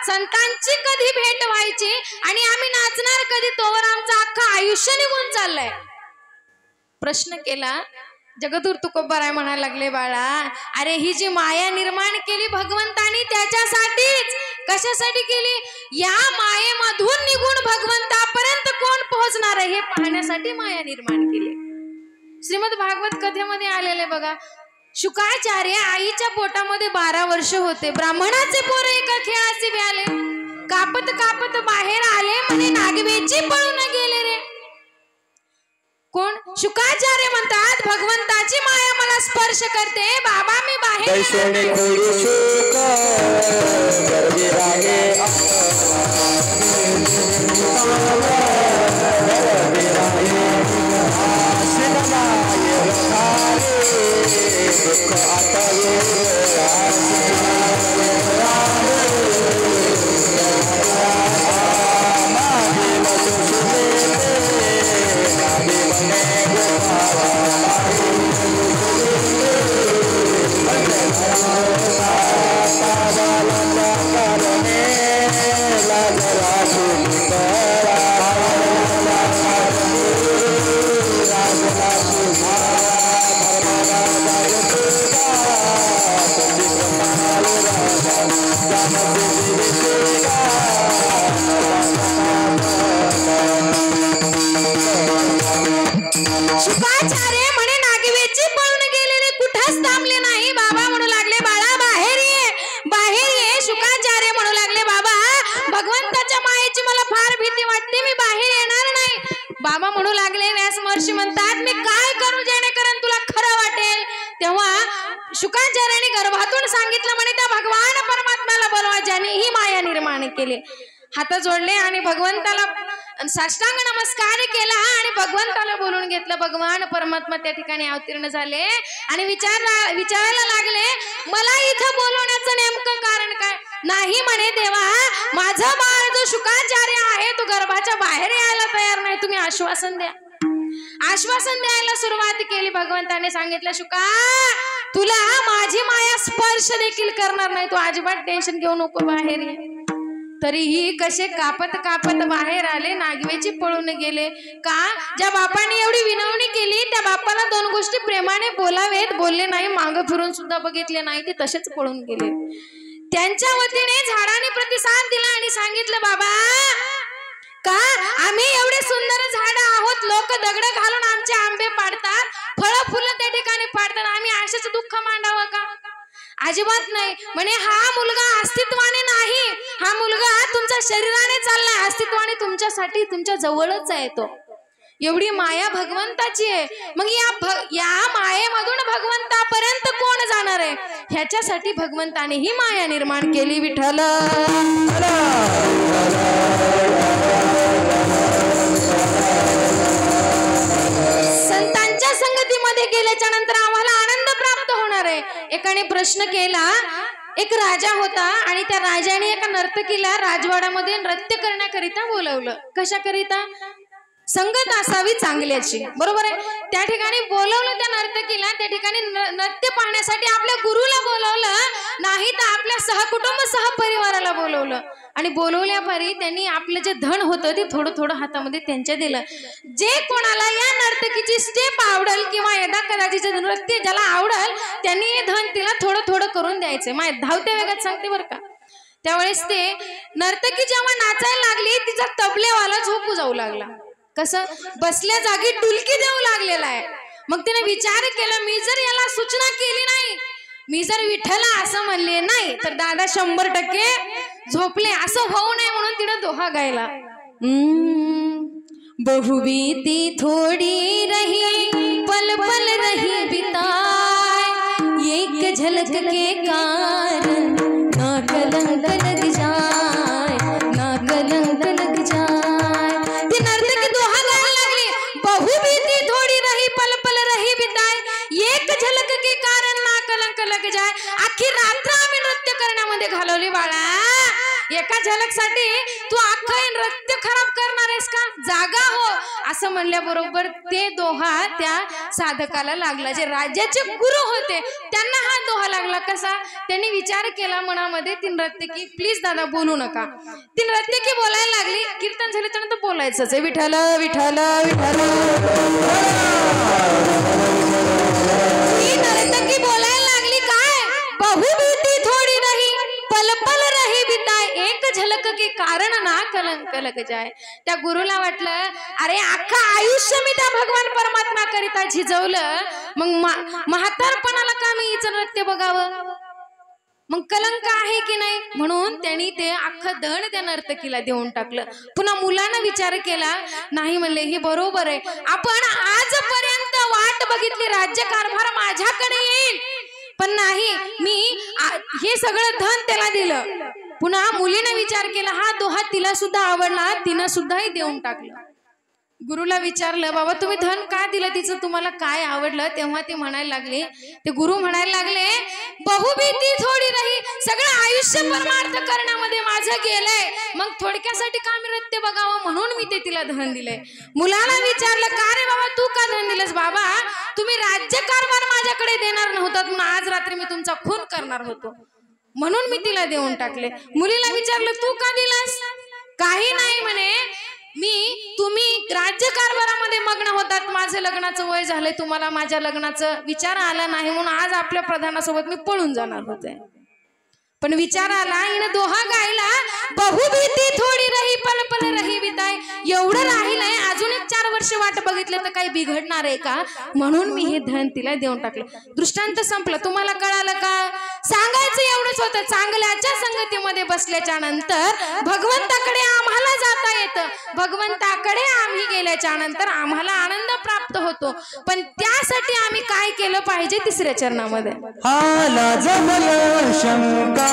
संतांची कधी भेट व्हायची आणि आम्ही नाचणार कधी, तोवर आमचं अख्खं आयुष्य निघून चाललंय. प्रश्न केला. जगद्गुरु तुकोबाराय म्हणायला लागले, बाळा अरे ही जी माया निर्माण केली भगवंतानी त्याच्यासाठीच. कशासाठी केली? या मायेमधून निघून भगवंतापर्यंत कोण पोहोचणार आहे हे पाहण्यासाठी माया निर्माण केली. श्रीमद भागवत कथेमध्ये आलेले बघा, शुकाचार्य आईच्या पोटामध्ये 12 वर्ष होते. ब्राह्मणाचे पोर एका खेळाचे आले, कापत कापत बाहेर आले, म्हणे नागवेची पळून गेले रे. कोण? शुकाचार्य म्हणतात भगवंताची माया मला स्पर्श करते, बाबा मी बाहेर शुकाचार्य म्हणे नागवेची पळून गेलेले कुठंच थांबले नाही. बाबा म्हणू लागले, बाळा बाहेर ये, बाहेर ये. शुकाचार्य म्हणू लागले, बाबा भगवंताच्या मायेची मला फार भीती वाटते, मी बाहेर येणार नाही. बाबा म्हणू लागले, व्यास महर्षी म्हणतात मी काय करू जेणेकरून तुला खरं वाटेल. तेव्हा शुकाचार्याने गर्भातून सांगितलं, म्हणे त्या भगवान परमात्म्याला बोलवा ज्याने ही माया निर्माण केली. हात जोडले आणि भगवंताला साष्टांग नमस्कार केला आणि भगवंताला बोलून घेतलं. भगवान परमात्मा त्या ठिकाणी अवतीर्ण झाले आणि विचारायला लागले, मला इथं बोलवण्याचं नेमकं कारण काय? नाही म्हणे, देवा माझा बाळ जो शुकाचार्य आहे तो गर्भाच्या बाहेर यायला तयार नाही, तुम्ही आश्वासन द्या. आश्वासन द्यायला सुरुवात केली. भगवंताने सांगितलं, शुका तुला माझी माया स्पर्श देखील करणार नाही, तू अजिबात टेन्शन घेऊ नको, बाहेर ये. तरीही कसे कापत कापत बाहेर आले, नागवेची पळून गेले. का? ज्या बापाने एवढी विनवणी केली त्या बापाला 2 गोष्टी प्रेमाने बोलावेत, बोलले नाही, मागं फिरून सुद्धा बघितले नाही, ते तसेच पळून गेले. त्यांच्या वतीने झाडाने प्रतिसाद दिला आणि सांगितलं, बाबा का आम्ही एवढे सुंदर झाड आहोत, लोक दगड घालून आमचे आंबे पाडतात, फळं फुलं त्या ठिकाणी पाडतात, आम्ही अशाच दुःख मांडावं का? अजिबात नाही म्हणे. हा मुलगा अस्तित्वाने नाही, हा मुलगा तुमच्या शरीराने चाललाय, अस्तित्वाने तुमच्यासाठी तुमच्या जवळच आहे तो. एवढी माया भगवंताची आहे. मग या मायेमधून भगवंतापर्यंत कोण जाणार आहे? ह्याच्यासाठी भगवंताने ही माया निर्माण केली. विठ्ठल संतांच्या संगतीमध्ये गेल्याच्या नंतर आम्हाला आनंद प्राप्त होणार आहे. एकाने प्रश्न केला, एक राजा होता आणि त्या राजाने एका नर्तकीला राजवाड्यामध्ये नृत्य करण्याकरिता बोलवलं. कशाकरिता? संगत असावी चांगल्याची, बरोबर आहे. त्या ठिकाणी बोलवलं त्या नर्तकीला, त्या ठिकाणी नृत्य पाहण्यासाठी आपल्या गुरुला बोलवलं नाही तर आपल्या सहकुटुंब सहपरिवाराला बोलवलं. आणि बोलवल्यापारी त्यांनी आपलं जे धन होतं ते थोडं थोडं हातामध्ये त्यांच्या दिलं. जे कोणाला या नर्तकीची स्टेप आवडल किंवा यदा कदाचित नृत्य ज्याला आवडल त्यांनी हे धन तिला थोडं थोडं करून द्यायचंय. माझ्या धावत्या वेगात सांगते बरं का. त्यावेळेस ते नर्तकी जेव्हा नाचायला लागली तिचा तबलेवाला झोपू जाऊ लागला. कसं? बसल्या जागी डुलकी देऊ लागलेला आहे. मग तिने विचार केला, मी जर याला सूचना केली नाही, मी जर विठ्ठला असं म्हणले नाही तर दादा 100% झोपले, असं होऊ नये म्हणून तिने दोहा गायला. बहुबीती थोडी रही पल पल रही बिताए, एक झलक के कारण ना कलंक लग जाए, ना कलंक लग जाए. ती नर्तकी दोहा गायला लागली, बहुबीती थोडी रही पल पल रही बिताए, एक झलक के कारण ना कलंक लग जाए. आखी रात्र आम्ही नृत्य करण्यामध्ये घालवली बाळा. एका झलकसाठी तू अख्खं नृत्य खराब करणार आहेस का? जागा हो असं म्हणल्याबरोबर ते दोहा त्या साधकाला लागला. जे राज्याचे गुरु होते त्यांना हा दोहा लागला. कसा? त्यांनी विचार केला मनामध्ये, ती नर्तकी प्लीज दादा बोलू नका. ती नर्तकी बोलायला लागली. कीर्तन झाल्याच्या नंतर बोलायचंच आहे, विठ्ठल विठ्ठल विठ्ठल. ती नर्तकी बोलायला लागली काय? बहुभीती थोडी रही पल पल रही बिताय, एक झलक के कारण ना कलंक लग जाय. त्या गुरुला वाटलं अरे अख्खा आयुष्य मी त्या भगवान परमात्मा करिता झिजवलं, मग म्हातारपणाला का मी हिचं नृत्य बघावं? मग कलंक आहे की नाही? म्हणून त्यांनी ते अख्खं धन त्या नर्तकीला देऊन टाकलं. पुन्हा मुलानं विचार केला, नाही म्हणले हे बरोबर आहे. आपण आजपर्यंत वाट बघितली राज्यकारभार माझ्याकडे येईल, पण नाही, मी हे सगळं धन त्याला दिलं. पुन्हा मुलीने विचार केला, हा दोहा तिला सुद्धा आवडला, तिनं सुद्धाही देऊन टाकलं. गुरुला विचारलं, बाबा तुम्ही धन का दिलं, तिचं तुम्हाला काय आवडलं? तेव्हा ते म्हणायला लागले, ते गुरु म्हणायला लागले, बहुभीती थोडी रही, सगळं आयुष्य परमार्थ करण्यामध्ये माझं गेलंय, मग थोडक्यासाठी का मी नृत्य बघावं म्हणून मी ते तिला धन दिलंय. मुलाला विचारलं, का रे बाबा तू का धन दिलंस? बाबा तुम्ही राज्यकारभार माझ्याकडे देणार नव्हतात, म्हणून आज रात्री मी तुमचा खून करणार होतो, म्हणून मी तिला देऊन टाकले. मुलीला विचारलं, तू का दिलास? काही नाही म्हणे, तुम्ही राज्यकारभारामध्ये मग्न होतात, माझं लग्नाचं वय झालंय, तुम्हाला माझ्या लग्नाचं विचार आला नाही, म्हणून आज आपल्या प्रधानासोबत मी पळून जाणार होते. पण विचार आला, हिनं दोहा गायला, बहुभीती थोडी रही पल पल रही बिताय, एवढं राहिलंय, अजून एक 4 वर्ष वाट बघितलं तर काही बिघडणार आहे का? म्हणून मी हे धन तिला देऊन टाकलं. दृष्टांत संपलं. तुम्हाला कळालं का? सांगायचं एवढंच होतं, चांगल्याच्या संगतीमध्ये बसल्याच्या नंतर भगवंताकडे आम्हाला जाता येतं, भगवंताकडे आम्ही गेल्याच्या नंतर आम्हाला आनंद प्राप्त होतो. पण त्यासाठी आम्ही काय केलं पाहिजे? 3ऱ्या चरणामध्ये
शंका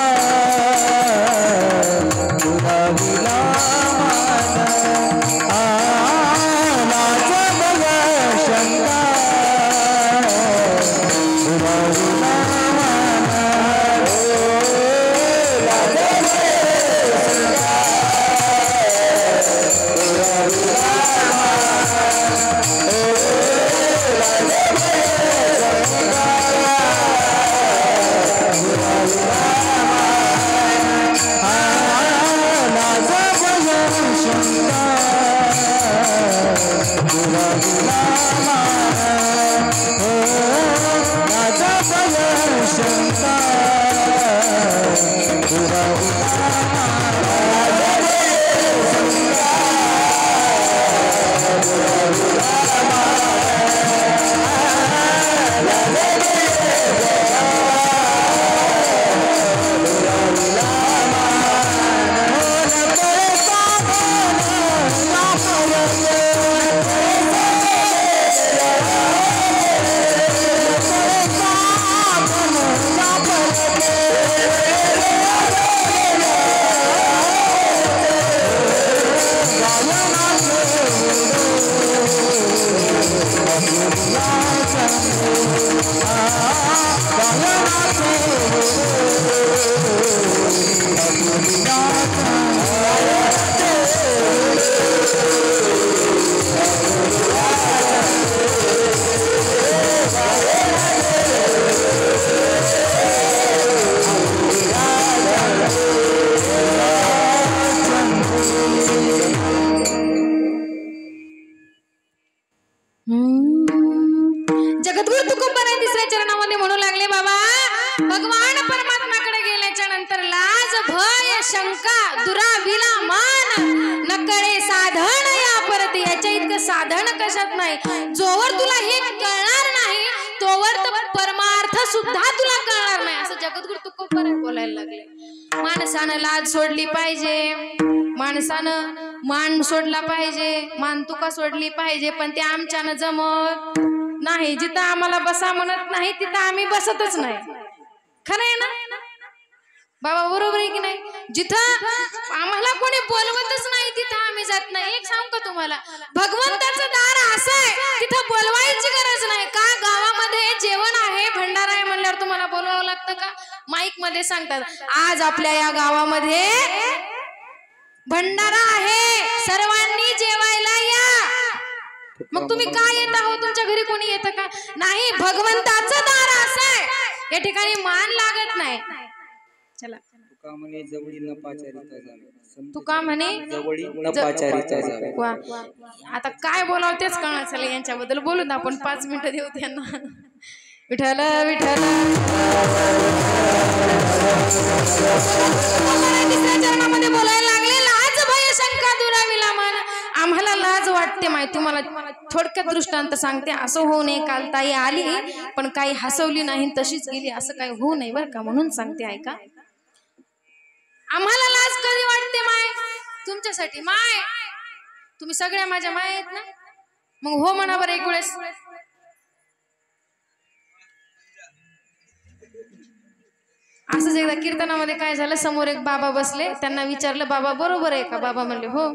जगद्गुरु तुकोबाराय 3ऱ्या चरणामध्ये म्हणू लागले, बाबा भगवान परमात्माकडे गेल्याच्या नंतर लाज भय शंका दुराविला मान नकळे साधन या परत, याच्या इतकं साधन कशात नाही. जोवर तुला हे कळणार नाही तोवर तर परमार्थ सुद्धा तुला कळणार नाही, असं जगद्गुरु तुकोबाराय बोलायला लागले. माणसानं लाज सोडली पाहिजे, माणसानं मान सोडला पाहिजे, मानतुका सोडली पाहिजे, पण ते आमच्यानं जमत नाही. जिथं आम्हाला बसा म्हणत नाही तिथं आम्ही बसतच नाही. खरं आहे ना बाबा? बरोबर आहे की नाही? जिथं आम्हाला कोणी बोलवतच नाही तिथं आम्ही जात नाही. एक सांगू का तुम्हाला, भगवंताचं दार असं आहे तिथं बोलवायची गरज नाही. का? गावामध्ये जेवण आहे, भंडारा आहे म्हणल्यावर तुम्हाला बोलवावं लागतं का? माईक मध्ये सांगतात, आज आपल्या या गावामध्ये भंडारा आहे, सर्वांनी जेवायला या। मग तुम्ही काय येत आहो? तुमच्या घरी कोणी येतं का? नाही, भगवंताचं दार असं आहे, या ठिकाणी मान लागत नाही। चला,
तुका म्हणे जवळी न पाचारिता जावे,
तुका म्हणे
जवळी न पाचारिता जावे।
वा, आता काय बोलावं तेच कळणार। चला, यांच्याबद्दल बोलू ना आपण, 5 मिनिटं देऊ त्यांना। विठ्ठल विठ्ठल तिसऱ्या चरणामध्ये बोलायला लागले, लाज भय शंका दुराविला मान। आम्हाला लाज वाटते माय, तुम्हाला थोडक्यात दृष्टांत सांगते। असं होऊ नये, काल ताई आली पण काही हसवली नाही, तशीच गेली, असं काही होऊ नये बरं का, म्हणून सांगते, ऐका। आम्हाला लाज कधी वाटते माय? तुमच्यासाठी माय, तुम्ही सगळ्या माझ्या माय आहेत ना, मग हो म्हणा बरं एक वेळेस। असंच एकदा कीर्तनामध्ये काय झालं, समोर एक बाबा बसले, त्यांना विचारलं, बाबा बरोबर आहे का? बाबा म्हणले हो।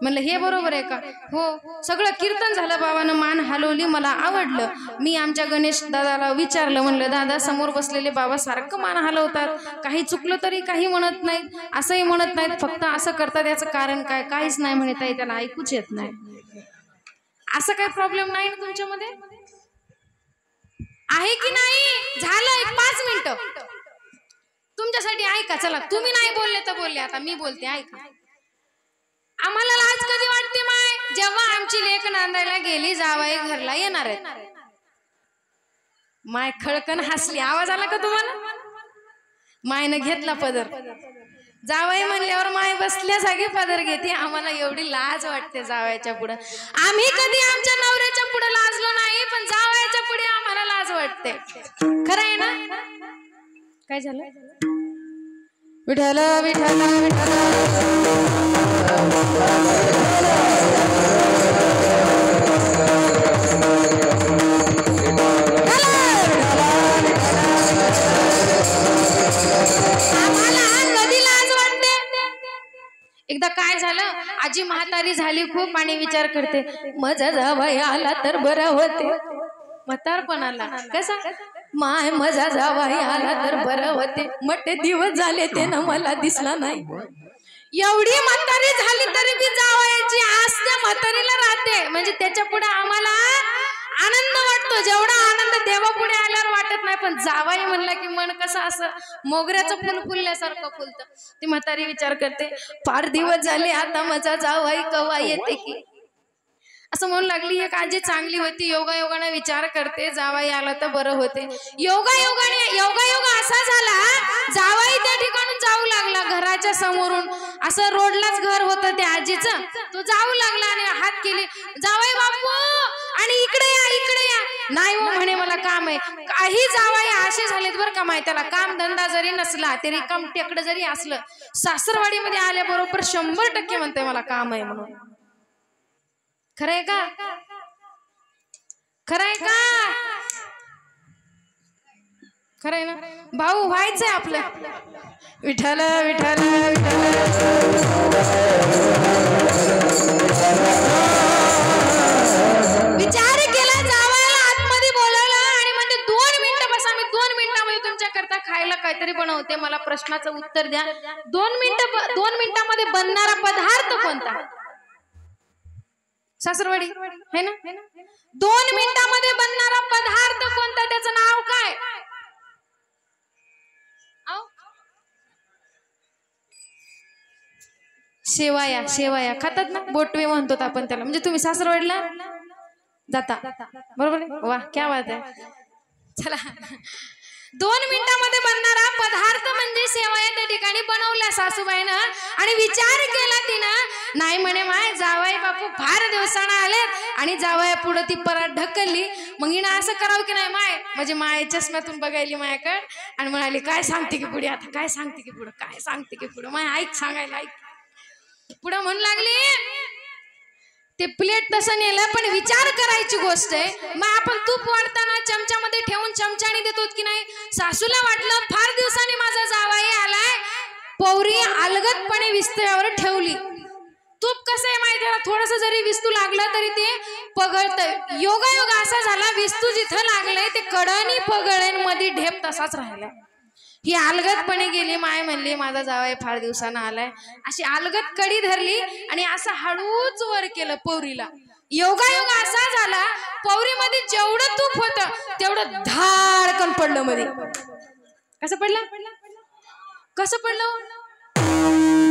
म्हणलं हे बरोबर आहे का? हो। सगळं कीर्तन झालं, बाबानं मान हलवली, मला आवडलं। मी आमच्या गणेश दादाला विचारलं, म्हणलं दादा, समोर बसलेले बाबा सारखं मान हलवतात, काही चुकलं तरी काही म्हणत नाहीत, असंही म्हणत नाहीत, फक्त असं करतात, याचं कारण काय? काहीच नाही म्हणे ताई, त्याला ऐकूच येत नाही। असं काही प्रॉब्लेम नाही ना तुमच्यामध्ये? आहे की नाही? झालं, एक 5 मिनिटं तुमच्यासाठी, ऐका। चला, तुम्ही नाही बोलले तर बोलले, आता मी बोलते, ऐका। आम्हाला लाज कधी वाटते माय? जेव्हा आमची लेक नांदायला गेली, जावाई घरला येणार आहे। माय खळकन हसली, आवाज आला का तुम्हाला? मायनं घेतला पदर, जावाई म्हणल्यावर माय बसल्या जागी पदर घेते। आम्हाला एवढी लाज वाटते जावयाच्या पुढे। आम्ही कधी आमच्या नवऱ्याच्या पुढे लाजलो नाही, पण जावयाच्या पुढे आम्हाला लाज वाटते। खरं आहे ना? काय झालं? विठ्ठल विठ्ठल विठ्ठल एकदा काय झालं, आजी म्हातारी झाली खूप आणि विचार करते, मजा जावई आला तर बरं होते। म्हातारपणाला कसा माय मजा जावई आला तर बरं होते, मोठे दिवस झाले ते ना मला दिसला नाही। एवढी म्हातारी झाली तरी बी जावयाची आस त्या म्हातारीला राहते, म्हणजे त्याच्या पुढे आम्हाला आनंद वाटतो, जेवढा आनंद देवा पुढे आल्यावर वाटत नाही, पण जावाई म्हणला की मन कसं असं मोगऱ्याचं फुल फुलल्यासारखं फुलतं। ती म्हातारी विचार करते, फार दिवस झाले, आता मजा जावाई कवा येते की? असं म्हणू लागली। एक आजी चांगली होती, योगायोगाने विचार करते, जावाई आला तर बरं होते। योगायोग असा झाला, जावाई त्या ठिकाणून जाऊ लागला, घराच्या समोरून, असं रोडलाच घर होतं त्या आजीचं, तो जाऊ लागला आणि हात केले, जावाई बापू आणि इकडे या, इकडे या। नाही हो म्हणे, मला काम आहे। काही जावाई असे झालेत बरं का माय, त्याला काम धंदा जरी नसला तरी काम टेकड जरी असलं, सासरवाडीमध्ये आल्याबरोबर 100% म्हणते मला काम आहे म्हणून। खरंय का? खरंय का? खरंय ना? भाऊ व्हायचंय आपलं। विठ्ठल विठ्ठल विचार केला, जावयाला आतमध्ये बोलवलं आणि म्हणजे 2 मिनिटं बसा, मी 2 मिनिटांमध्ये तुमच्या करता खायला काहीतरी बनवते, मला प्रश्नाचं उत्तर द्या। 2 मिनिटांमध्ये बनणारा पदार्थ कोणता? सासरवाडी है ना? 2 मिनिटांमध्ये बनणारा पदार्थ कोणता, त्याचं नाव काय? शेवाया। शेवाया खातात ना, बोटवे म्हणतो आपण त्याला, म्हणजे तुम्ही सासरवाडीला जाता बरोबर आहे? वा, क्या बात आहे। चला, 2 मिनिटांमध्ये बनणारा पदार्थ म्हणजे शेवया त्या ठिकाणी बनवल्या सासूबाईनं आणि विचार केला तिनं, नाही म्हणे माय जावई बापू फार दिवसानं आलेत आणि जावया पुढे ती परात ढकलली। मग हिनं असं करावं की नाही माय, म्हणजे माय चष्म्यातून बघायली मायाकडे आणि म्हणाली, काय सांगते की पुढे, आता काय सांगते की पुढे, काय सांगते की पुढे, माय ऐक, सांगायला ऐक। पुढे म्हणू लागली, ते प्लेट तसं नेलं, पण विचार करायची गोष्ट आहे, मग आपण तूप वाढताना चमच्यामध्ये ठेवून चमच्याने देतो की नाही? सासूला वाटलं फार दिवसांनी माझा जावाई आलाय, पौरी अलगदपणे विस्तव्यावर ठेवली। तूप कसं आहे माहिती आहे, थोडस जरी विस्तू लागलं तरी ते पगळतं। योगायोग असा झाला, विस्तू जिथं लागलंय ते कडणी पगळेन मध्ये ढेप तसाच राहिला। ही अलगदपणे गेली. माय म्हणली माझा जावाई फार दिवसानं आलाय. अशी अलगद कडी धरली आणि असं हळूच वर केलं पौरीला. योगायोग असा झाला, पौरीमध्ये जेवढं तूप होतं तेवढं धाडकन पडलं मध्ये. कसं पडलं? कसं पडलं?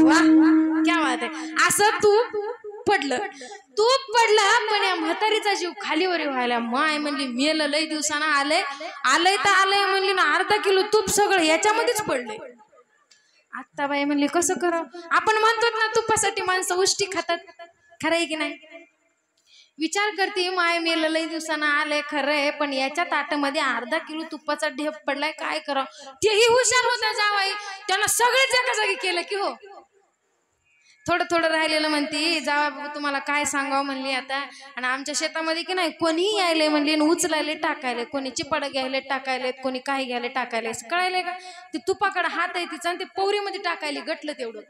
वाह, क्या बात आहे. असं तूप पडलं. तूप पडलं पण या म्हातारीचा जीव खालीवर व्हायला. माय म्हणली मेलं, लय दिवसानं आलंय तर आलंय म्हणली ना, अर्धा किलो तूप सगळं याच्यामध्येच पडलंय. आता बाई म्हणली कसं करा. आपण म्हणतो ना तुपासाठी माणसं उष्टी खातात, खरं आहे की नाही? विचार करते माय मेलं, लय दिवसानं आलंय खरंय, पण याच्या ताटामध्ये अर्धा किलो तुपाचा ढेप पडलाय, काय करा. तेही हुशार होता जावाई, त्यांना सगळेच एका जागी केलं की हो. थोडं थोडं राहिलेलं म्हणती जावा बाबा तुम्हाला काय सांगावं म्हणली आता. आणि आमच्या शेतामध्ये की नाही कोणीही यायले म्हणली, उचलायले टाकायले, कोणी चिपाड घ्यायले टाकायलेत, कोणी काही घ्यायले टाकायले. कळायले का? ते तुपाकडे हात आहे तिचा आणि ते पौरीमध्ये टाकायले गटलं तेवढं.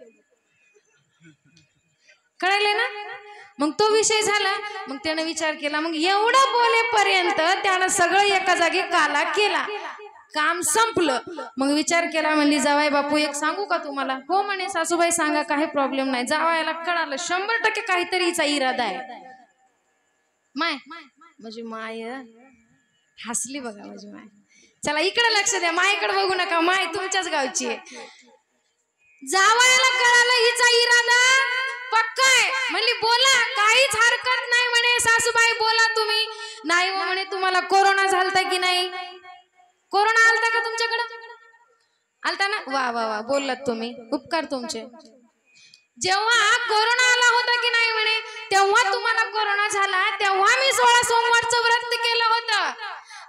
कळायले ना? मग तो विषय झाला. मग त्यानं विचार केला. मग एवढं बोलेपर्यंत त्यानं सगळं एका जागी काला केला, काम संपलं. मग विचार केला, म्हणली जावाई बापू एक सांगू का तुम्हाला? हो म्हणे सासूबाई सांगा, काही प्रॉब्लेम नाही. जावायला कळालं 100% काहीतरी हिचा इरादा आहे. माय म्हणजे माय हसली बघा माझी माय. चला इकडे लक्ष द्या, मायकडे बघू नका, माय तुमच्याच गावची आहे. जावायला कळालं हिचा इरादा पक्का आहे. म्हणली बोला, काहीच हरकत नाही म्हणे सासूबाई, बोला तुम्ही. नाही हो म्हणे, तुम्हाला कोरोना झालता की नाही? कोरोना आलता का तुमच्याकडं? आलता ना? वा वा वा, बोललात तुम्ही, उपकार तुमचे. जेव्हा कोरोना आला होता की नाही म्हणे, तेव्हा तुम्हाला कोरोना झाला, तेव्हा मी 16 सोमवारचं व्रत केलं होतं.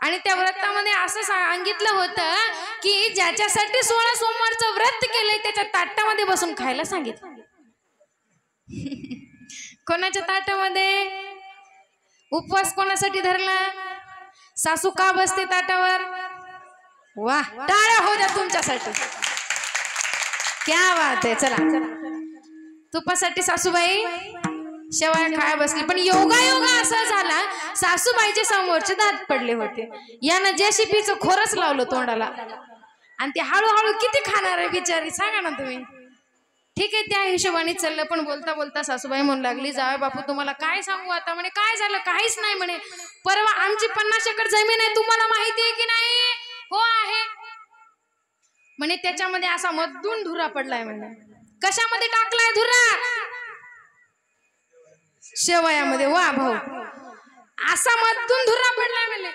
आणि त्या व्रतामध्ये असं सांगितलं होतं की ज्याच्यासाठी 16 सोमवारचं व्रत केलंय त्याच्या ताटामध्ये बसून खायला सांगितलं. कोणाच्या ताटामध्ये? उपवास कोणासाठी धरला? सासू का बसते ताटावर? वाह, टाळ्या हो द्या तुमच्यासाठी, क्या बात आहे. चला, तुपासाठी सासूबाई शेवया खाया बसली. पण योगायोग असा झाला, सासूबाईचे समोरचे दात पडले होते. यानं जेसीपीचं खोरच लावलं तोंडाला. आणि ते हळूहळू किती खाणार आहे बिचारी, सांगा ना तुम्ही. ठीक आहे, त्या हिशोबाने चाललं. पण बोलता बोलता सासूबाई म्हणू लागली, जावे बापू तुम्हाला काय सांगू आता. म्हणे काय झालं? काहीच नाही म्हणे. परवा आमची 50 एकर जमीन आहे, तुम्हाला माहिती आहे की नाही? हो आहे म्हणे. त्याच्यामध्ये असा मधून धुरा पडलाय म्हणे. कशामध्ये टाकलाय धुरा? शेवयामध्ये. वा भाऊ, असा मधून धुरा पडलाय म्हणे.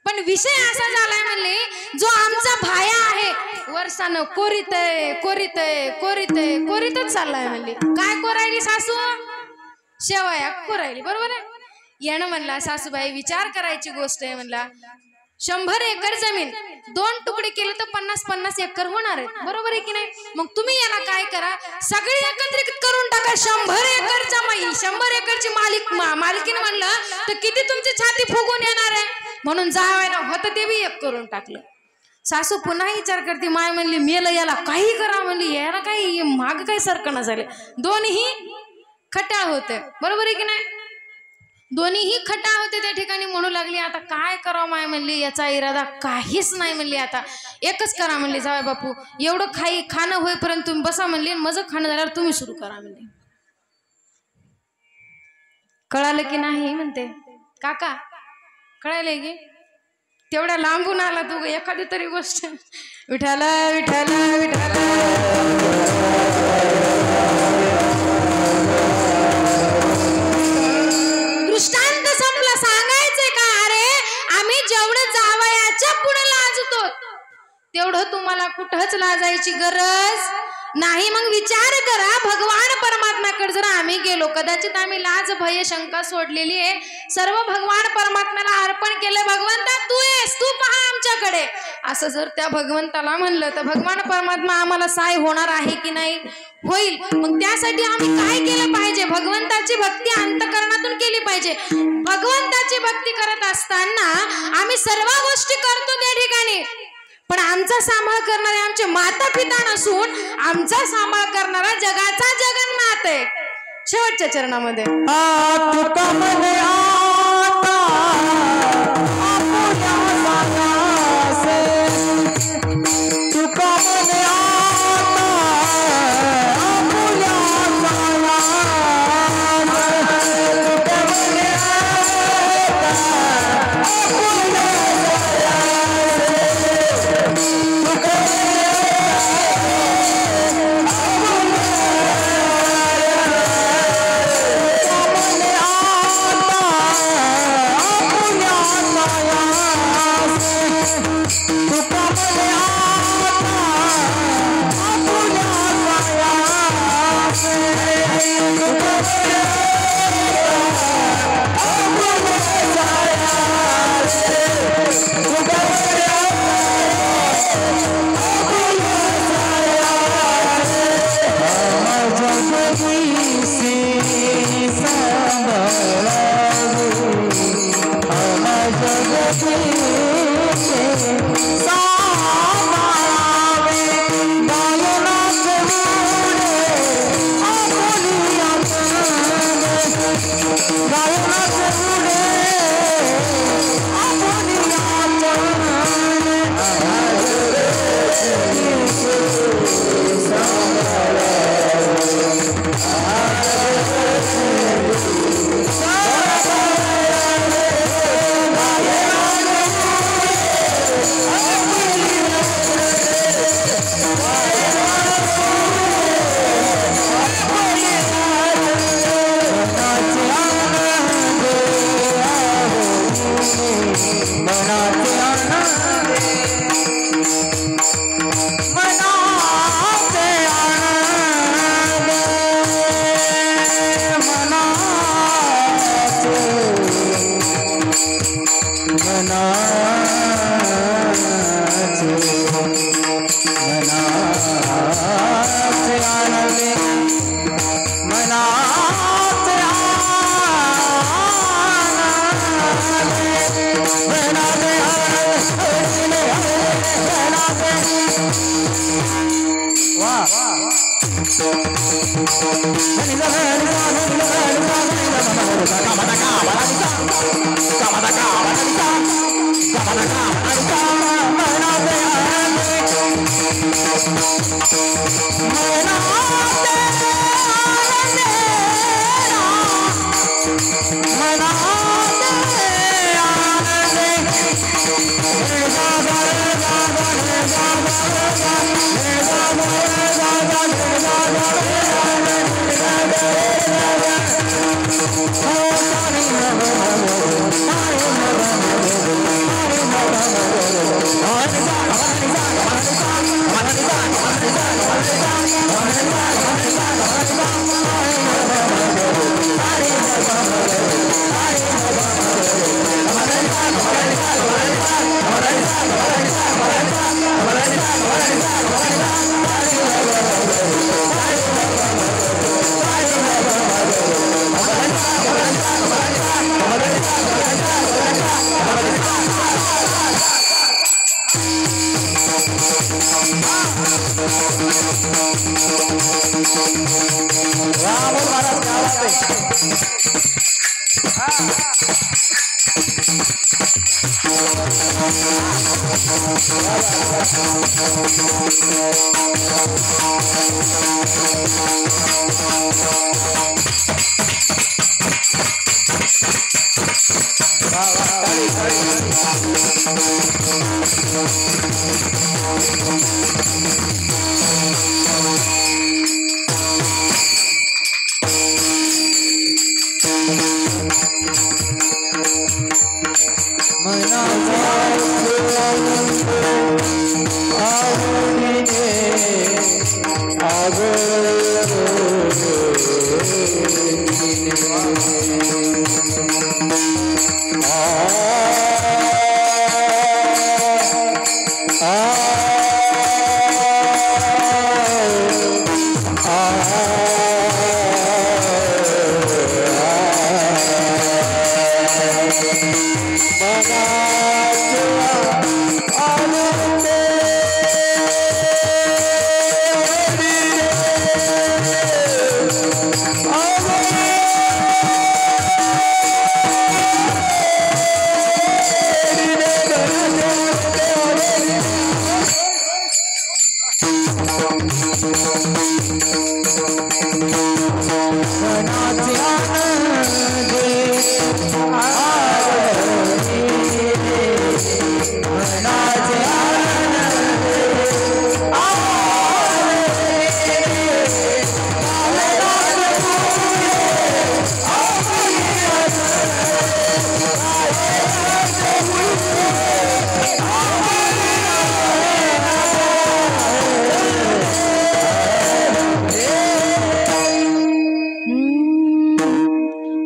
पण विषय असा झालाय म्हणले, जो आमचा भाया आहे वर्षानं कोरीतय कोरीतय कोरीतय कोरीतच चाललाय म्हणले. काय कोरायली सासू? शेवया कोरायली, बरोबर आहे. यानं म्हणला सासूबाई विचार करायची गोष्ट आहे. म्हणला 100 एकर जमीन 2 तुकडे केले तर 50-50 एकर होणार आहेत, बरोबर आहे की नाही? मग तुम्ही याला काय करा, सगळी एकत्रित करून टाका. 100 एकरच्या 100 एकरची मालकीन म्हणलं तर किती तुमची छाती फुगून येणार आहे. म्हणून जावायला होतं ते बी एक करून टाकलं. सासू पुन्हा विचार करते. माय म्हणली मेलं, याला काही करा म्हणली, याला काही माग काही सरकणं झाले. दोन्ही खटाळ होते, बरोबर आहे की नाही? दोन्हीही खटाळ होते त्या ठिकाणी. म्हणू लागली आता काय करावं माय म्हणली, याचा इरादा काहीच नाही म्हणली. आता एकच करा म्हणली, जावई बापू एवढं खाणं होईपर्यंत तुम्ही बसा म्हणली, माझं खाणं झाल्यावर तुम्ही सुरू करा म्हणली. कळालं की नाही म्हणते काका? कळाले की? तेवढ्या लांबून आला तू, एखादी तरी गोष्ट. विठाला विठाला विठाला. दृष्टांत संपला. सांगायचंय का? अरे आम्ही जेवढं जावयाच्या पुढे लाजतो तेवढं तुम्हाला कुठंच लाजायची गरज नाही. मग विचार करा, भगवान परमात्म्याकडे जर आम्ही गेलो, कदाचित आम्ही लाज भय शंका सोडलेली आहे, सर्व भगवान परमात्म्याला अर्पण केलं. भगवंता तू आहेस, तू पहा आमच्याकडे, असं जर त्या भगवंताला म्हणलं तर भगवान परमात्मा आम्हाला सहाय होणार आहे की नाही? होईल. मग त्यासाठी आम्ही काय केलं पाहिजे? भगवंताची भक्ती अंतःकरणातून केली पाहिजे. भगवंताची भक्ती करत असताना आम्ही सर्व गोष्टी करतो त्या ठिकाणी, पण आमचा सांभाळ करणारे आमचे माता पिता नसून आमचा सांभाळ करणारा जगाचा जगन्नाथ आहे. शेवटच्या चरणामध्ये
तू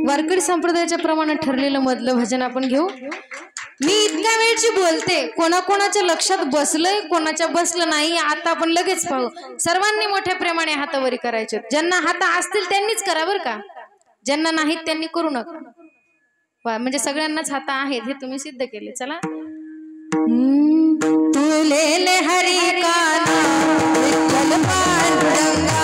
वारकरी संप्रदायाच्या प्रमाणे ठरलेलं मधलं भजन आपण घेऊ. मी इतक्या वेळची बोलते, कोणाकोणाच्या लक्षात बसलंय कोणाच्या बसलं नाही आता आपण लगेच पाहू. सर्वांनी मोठ्या प्रेमाने हातावरी करायचे. ज्यांना हात असतील त्यांनीच करा बरं का, ज्यांना नाहीत त्यांनी करू नका. म्हणजे सगळ्यांनाच हात आहेत हे तुम्ही सिद्ध केले. चला. तुले हरी का विठ्ठल पांडुरंगा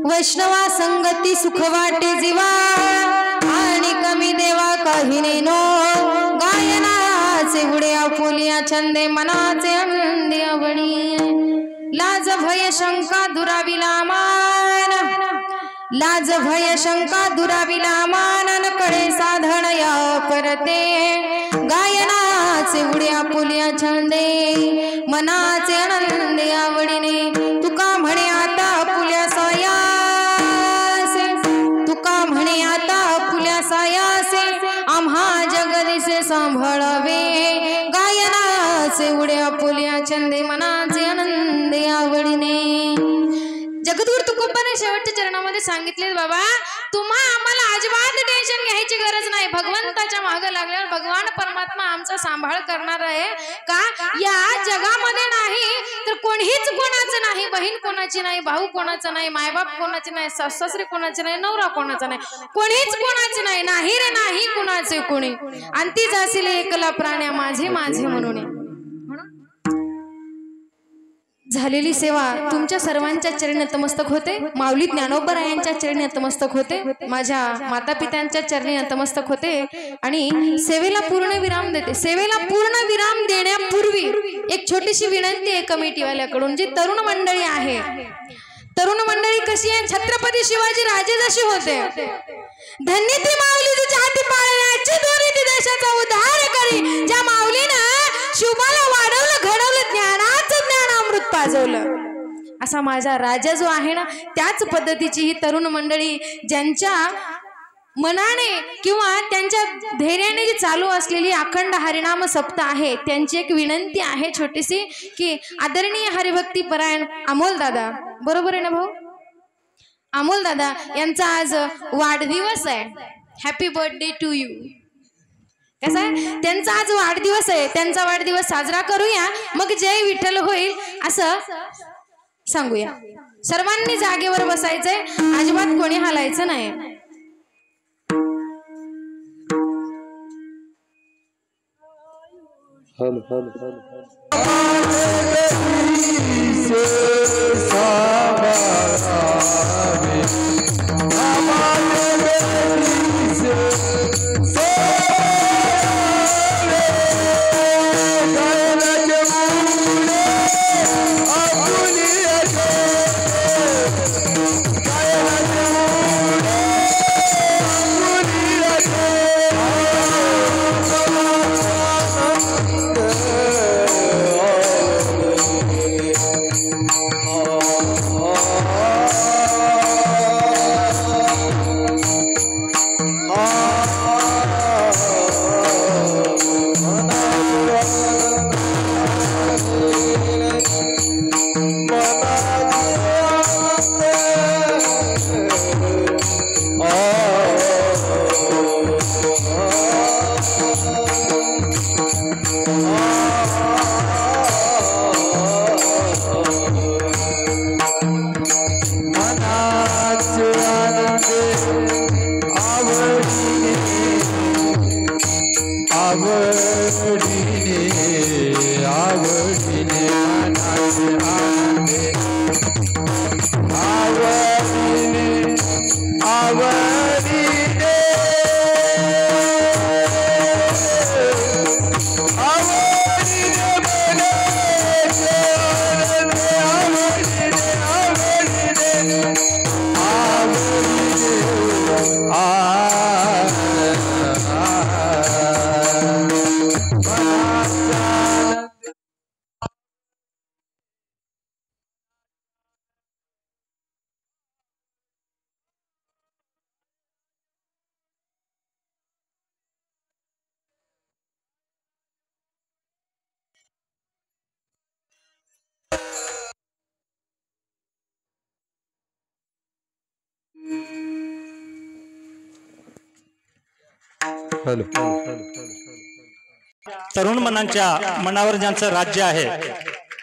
वैष्णवा संगती सुख वाटे जीवा आणि कमी देवा काही नेनो गायनाचे उडे आपुलिया छंदे मनाचे आनंदी आवडी लाज भय शंका दुराविला मान लाज भय शंका दुराविला मान कडे साधन या करते गायनाचे उडे आपुलिया छंदे मनाचे आनंदी आवडीने तुका म्हणे आता आपुल्या सायासे तुका म्हणे आता आपुल्या सायासे आम्हा जगदिसे सांभाळावे गायनाचे उडे आपुल्या छंदे मनाचे आनंदी आवडीने जगद्गुरु तुकोबाने शेवटच्या चरणामध्ये सांगितले बाबा तुम्हा आम्हाला अजिबात टेन्शन घ्यायची गरज नाही भगवंताच्या मागे लागल्यावर भगवान परमात्मा आमचा सांभाळ करणार आहे का या जगामध्ये नाही तर कोणीच कोणाचं नाही बहीण कोणाची नाही भाऊ कोणाचा नाही मायबाप कोणाचे नाही सासरे कोणाचे नाही नवरा कोणाचा नाही कोणीच कोणाचे नाही नाही रे नाही कोणाचे कोणी आणि तीच असेल एकला प्राण्या माझे माझे म्हणून झालेली सेवा तुमच्या सर्वांच्या चरणी नतमस्तक होते माऊली ज्ञानोबरायांच्या चरणी नतमस्तक होते माझ्या माता पित्यांच्या चरणी नतमस्तक होते आणि सेवेला पूर्ण विराम देते सेवेला पूर्ण विराम देण्यापूर्वी एक छोटीशी विनंती आहे कमिटीवाल्याकडून जी तरुण मंडळी आहे तरुण मंडळी कशी आहे छत्रपती शिवाजी राजे जशी होते धन्य ती माऊली तुझ्या हाती पाळण्याची दोरी ती देशाचा उद्धार करी ज्या माऊलीनं शुभाला वाढवलं घडवलं ज्ञानाचं ज्ञानामृत पाजवलं असा माझा राजा जो आहे ना त्याच पद्धतीची ही तरुण मंडळी ज्यांच्या मनाने किंवा त्यांच्या धैर्याने जी चालू असलेली अखंड हरिनाम सप्ताह आहे त्यांची एक विनंती आहे छोटीशी की आदरणीय हरिभक्ती परायण अमोल दादा बरोबर आहे ना भाऊ अमोल दादा यांचा आज वाढदिवस आहे हॅपी बर्थडे टू यू कसं आहे त्यांचा आज वाढदिवस आहे त्यांचा वाढदिवस साजरा करूया मग जय विठ्ठल होईल असं सांगूया सर्वांनी जागेवर बसायचंय अजिबात कोणी हलायचं नाही
तरुण मनांच्या मनावर ज्यांचं राज्य आहे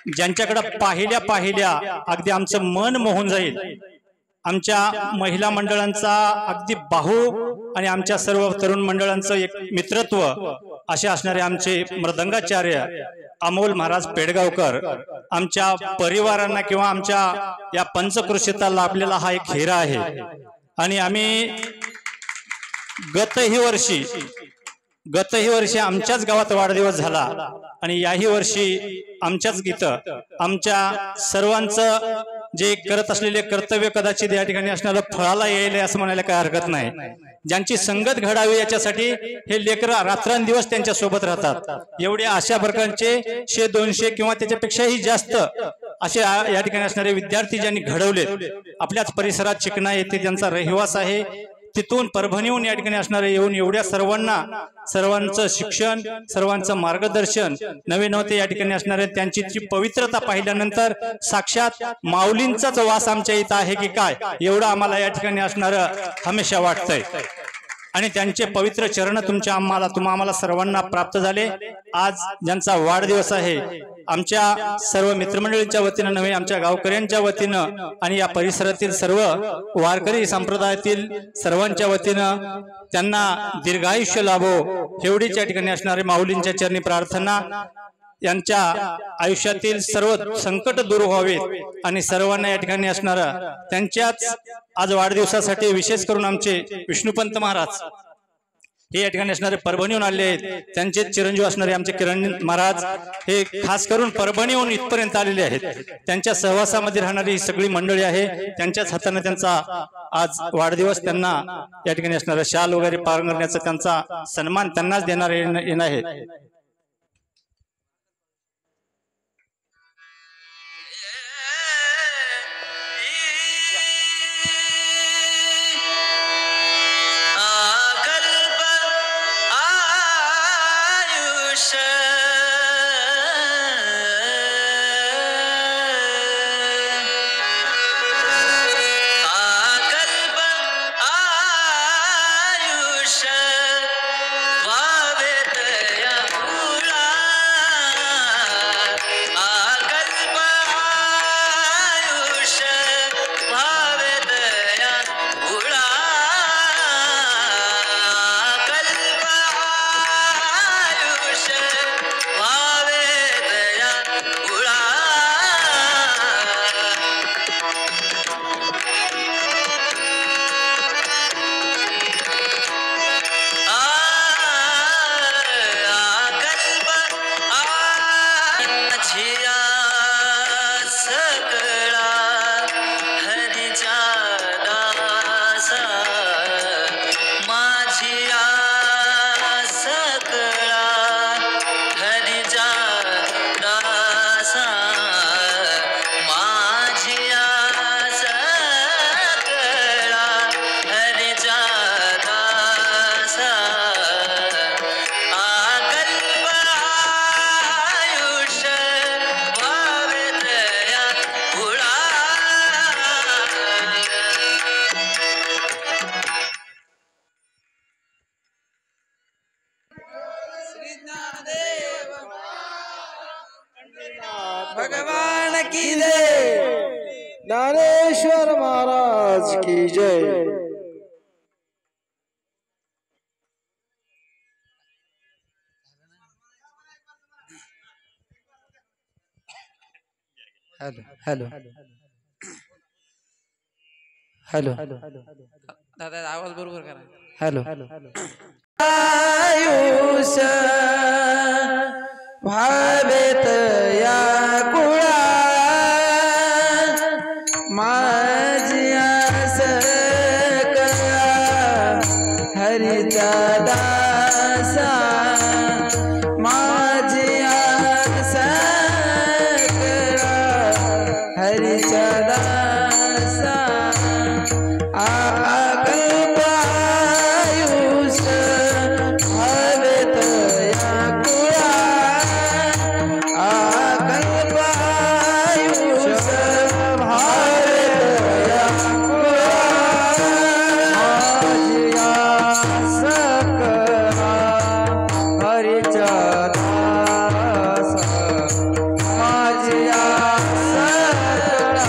ज्यांच्याकडे पाहिल्या पाहिल्या अगदी आमचं मन मोहून जाईल आमच्या महिला मंडळांचा अगदी बाहू आणि आमच्या सर्व तरुण मंडळांचं एक मित्रत्व असे असणारे आमचे मृदंगाचार्य अमोल महाराज पेडगावकर आमच्या परिवारांना किंवा आमच्या या पंचकृषीता लाभलेला हा एक हिरा आहे। आणि आम्ही गतही वर्षी आमच्याच गावात वाढदिवस झाला आणि याही वर्षी आमच्याच इथं आमच्या सर्वांचं जे करत असलेले कर्तव्य कदाचित या ठिकाणी असणारं फळाला येईल असं म्हणायला काही हरकत नाही। ज्यांची संगत घडावी याच्यासाठी हे लेकरं रात्रंदिवस त्यांच्या सोबत राहतात। एवढे अशा प्रकारचे 100-200 किंवा त्याच्यापेक्षाही जास्त असे या ठिकाणी असणारे विद्यार्थी ज्यांनी घडवलेत, आपल्याच परिसरात चिकणा येथे ज्यांचा रहिवास आहे, तिथून परभणीहून या ठिकाणी असणारे येऊन एवढ्या सर्वांचं शिक्षण, सर्वांचं मार्गदर्शन, नवे नव्हते या ठिकाणी असणारे त्यांची जी पवित्रता पाहिल्यानंतर साक्षात माऊलींचाच वास आमच्या इथं आहे की काय एवढं आम्हाला या ठिकाणी असणारं हमेशा वाटतंय। आणि त्यांचे पवित्र चरण आम्हाला सर्वांना प्राप्त झाले। आज ज्यांचा वाढदिवस आहे, आमच्या सर्व मित्रमंडळींच्या वतीनं नव्हे, आमच्या गावकऱ्यांच्या वतीनं आणि या परिसरातील सर्व वारकरी संप्रदायातील सर्वांच्या वतीनं त्यांना दीर्घायुष्य लाभो एवढीच या ठिकाणी असणारे माऊलींच्या चरणी प्रार्थना। यांच्या आयुष्यातील सर्व संकट दूर व्हावेत आणि सर्वांना या ठिकाणी असणारा त्यांच्याच आज वाढदिवसासाठी विशेष करून आमचे विष्णुपंत महाराज हे या ठिकाणी असणारे परभणीहून आले आहेत। त्यांचे चिरंजीव असणारे आमचे किरण महाराज हे खास करून परभणीहून इथपर्यंत आलेले आहेत। त्यांच्या सहवासामध्ये राहणारी ही सगळी मंडळी आहे, त्यांच्याच हाताने त्यांचा आज वाढदिवस, त्यांना या ठिकाणी असणारा शाल वगैरे पालन करण्याचा त्यांचा सन्मान त्यांनाच देणार येणार आहे।
भगवान की जय, ज्ञानेश्वर महाराज की जय। हेलो हेलो दादा आवाज बरोबर करा। हेलो आयुष भावेत या कुळा माझ्या सकळा हरीचा दासा माझ्या सकळा हरीचा दासा अकल्प आयुष भावेत या कुळा अकल्प आयुष भावेत या कुळा माझ्या सकळा हरीचा दासा माझ्या सकळा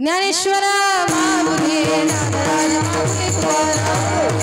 ज्ञानेश्वर माऊली नागराज माऊली तुकाराम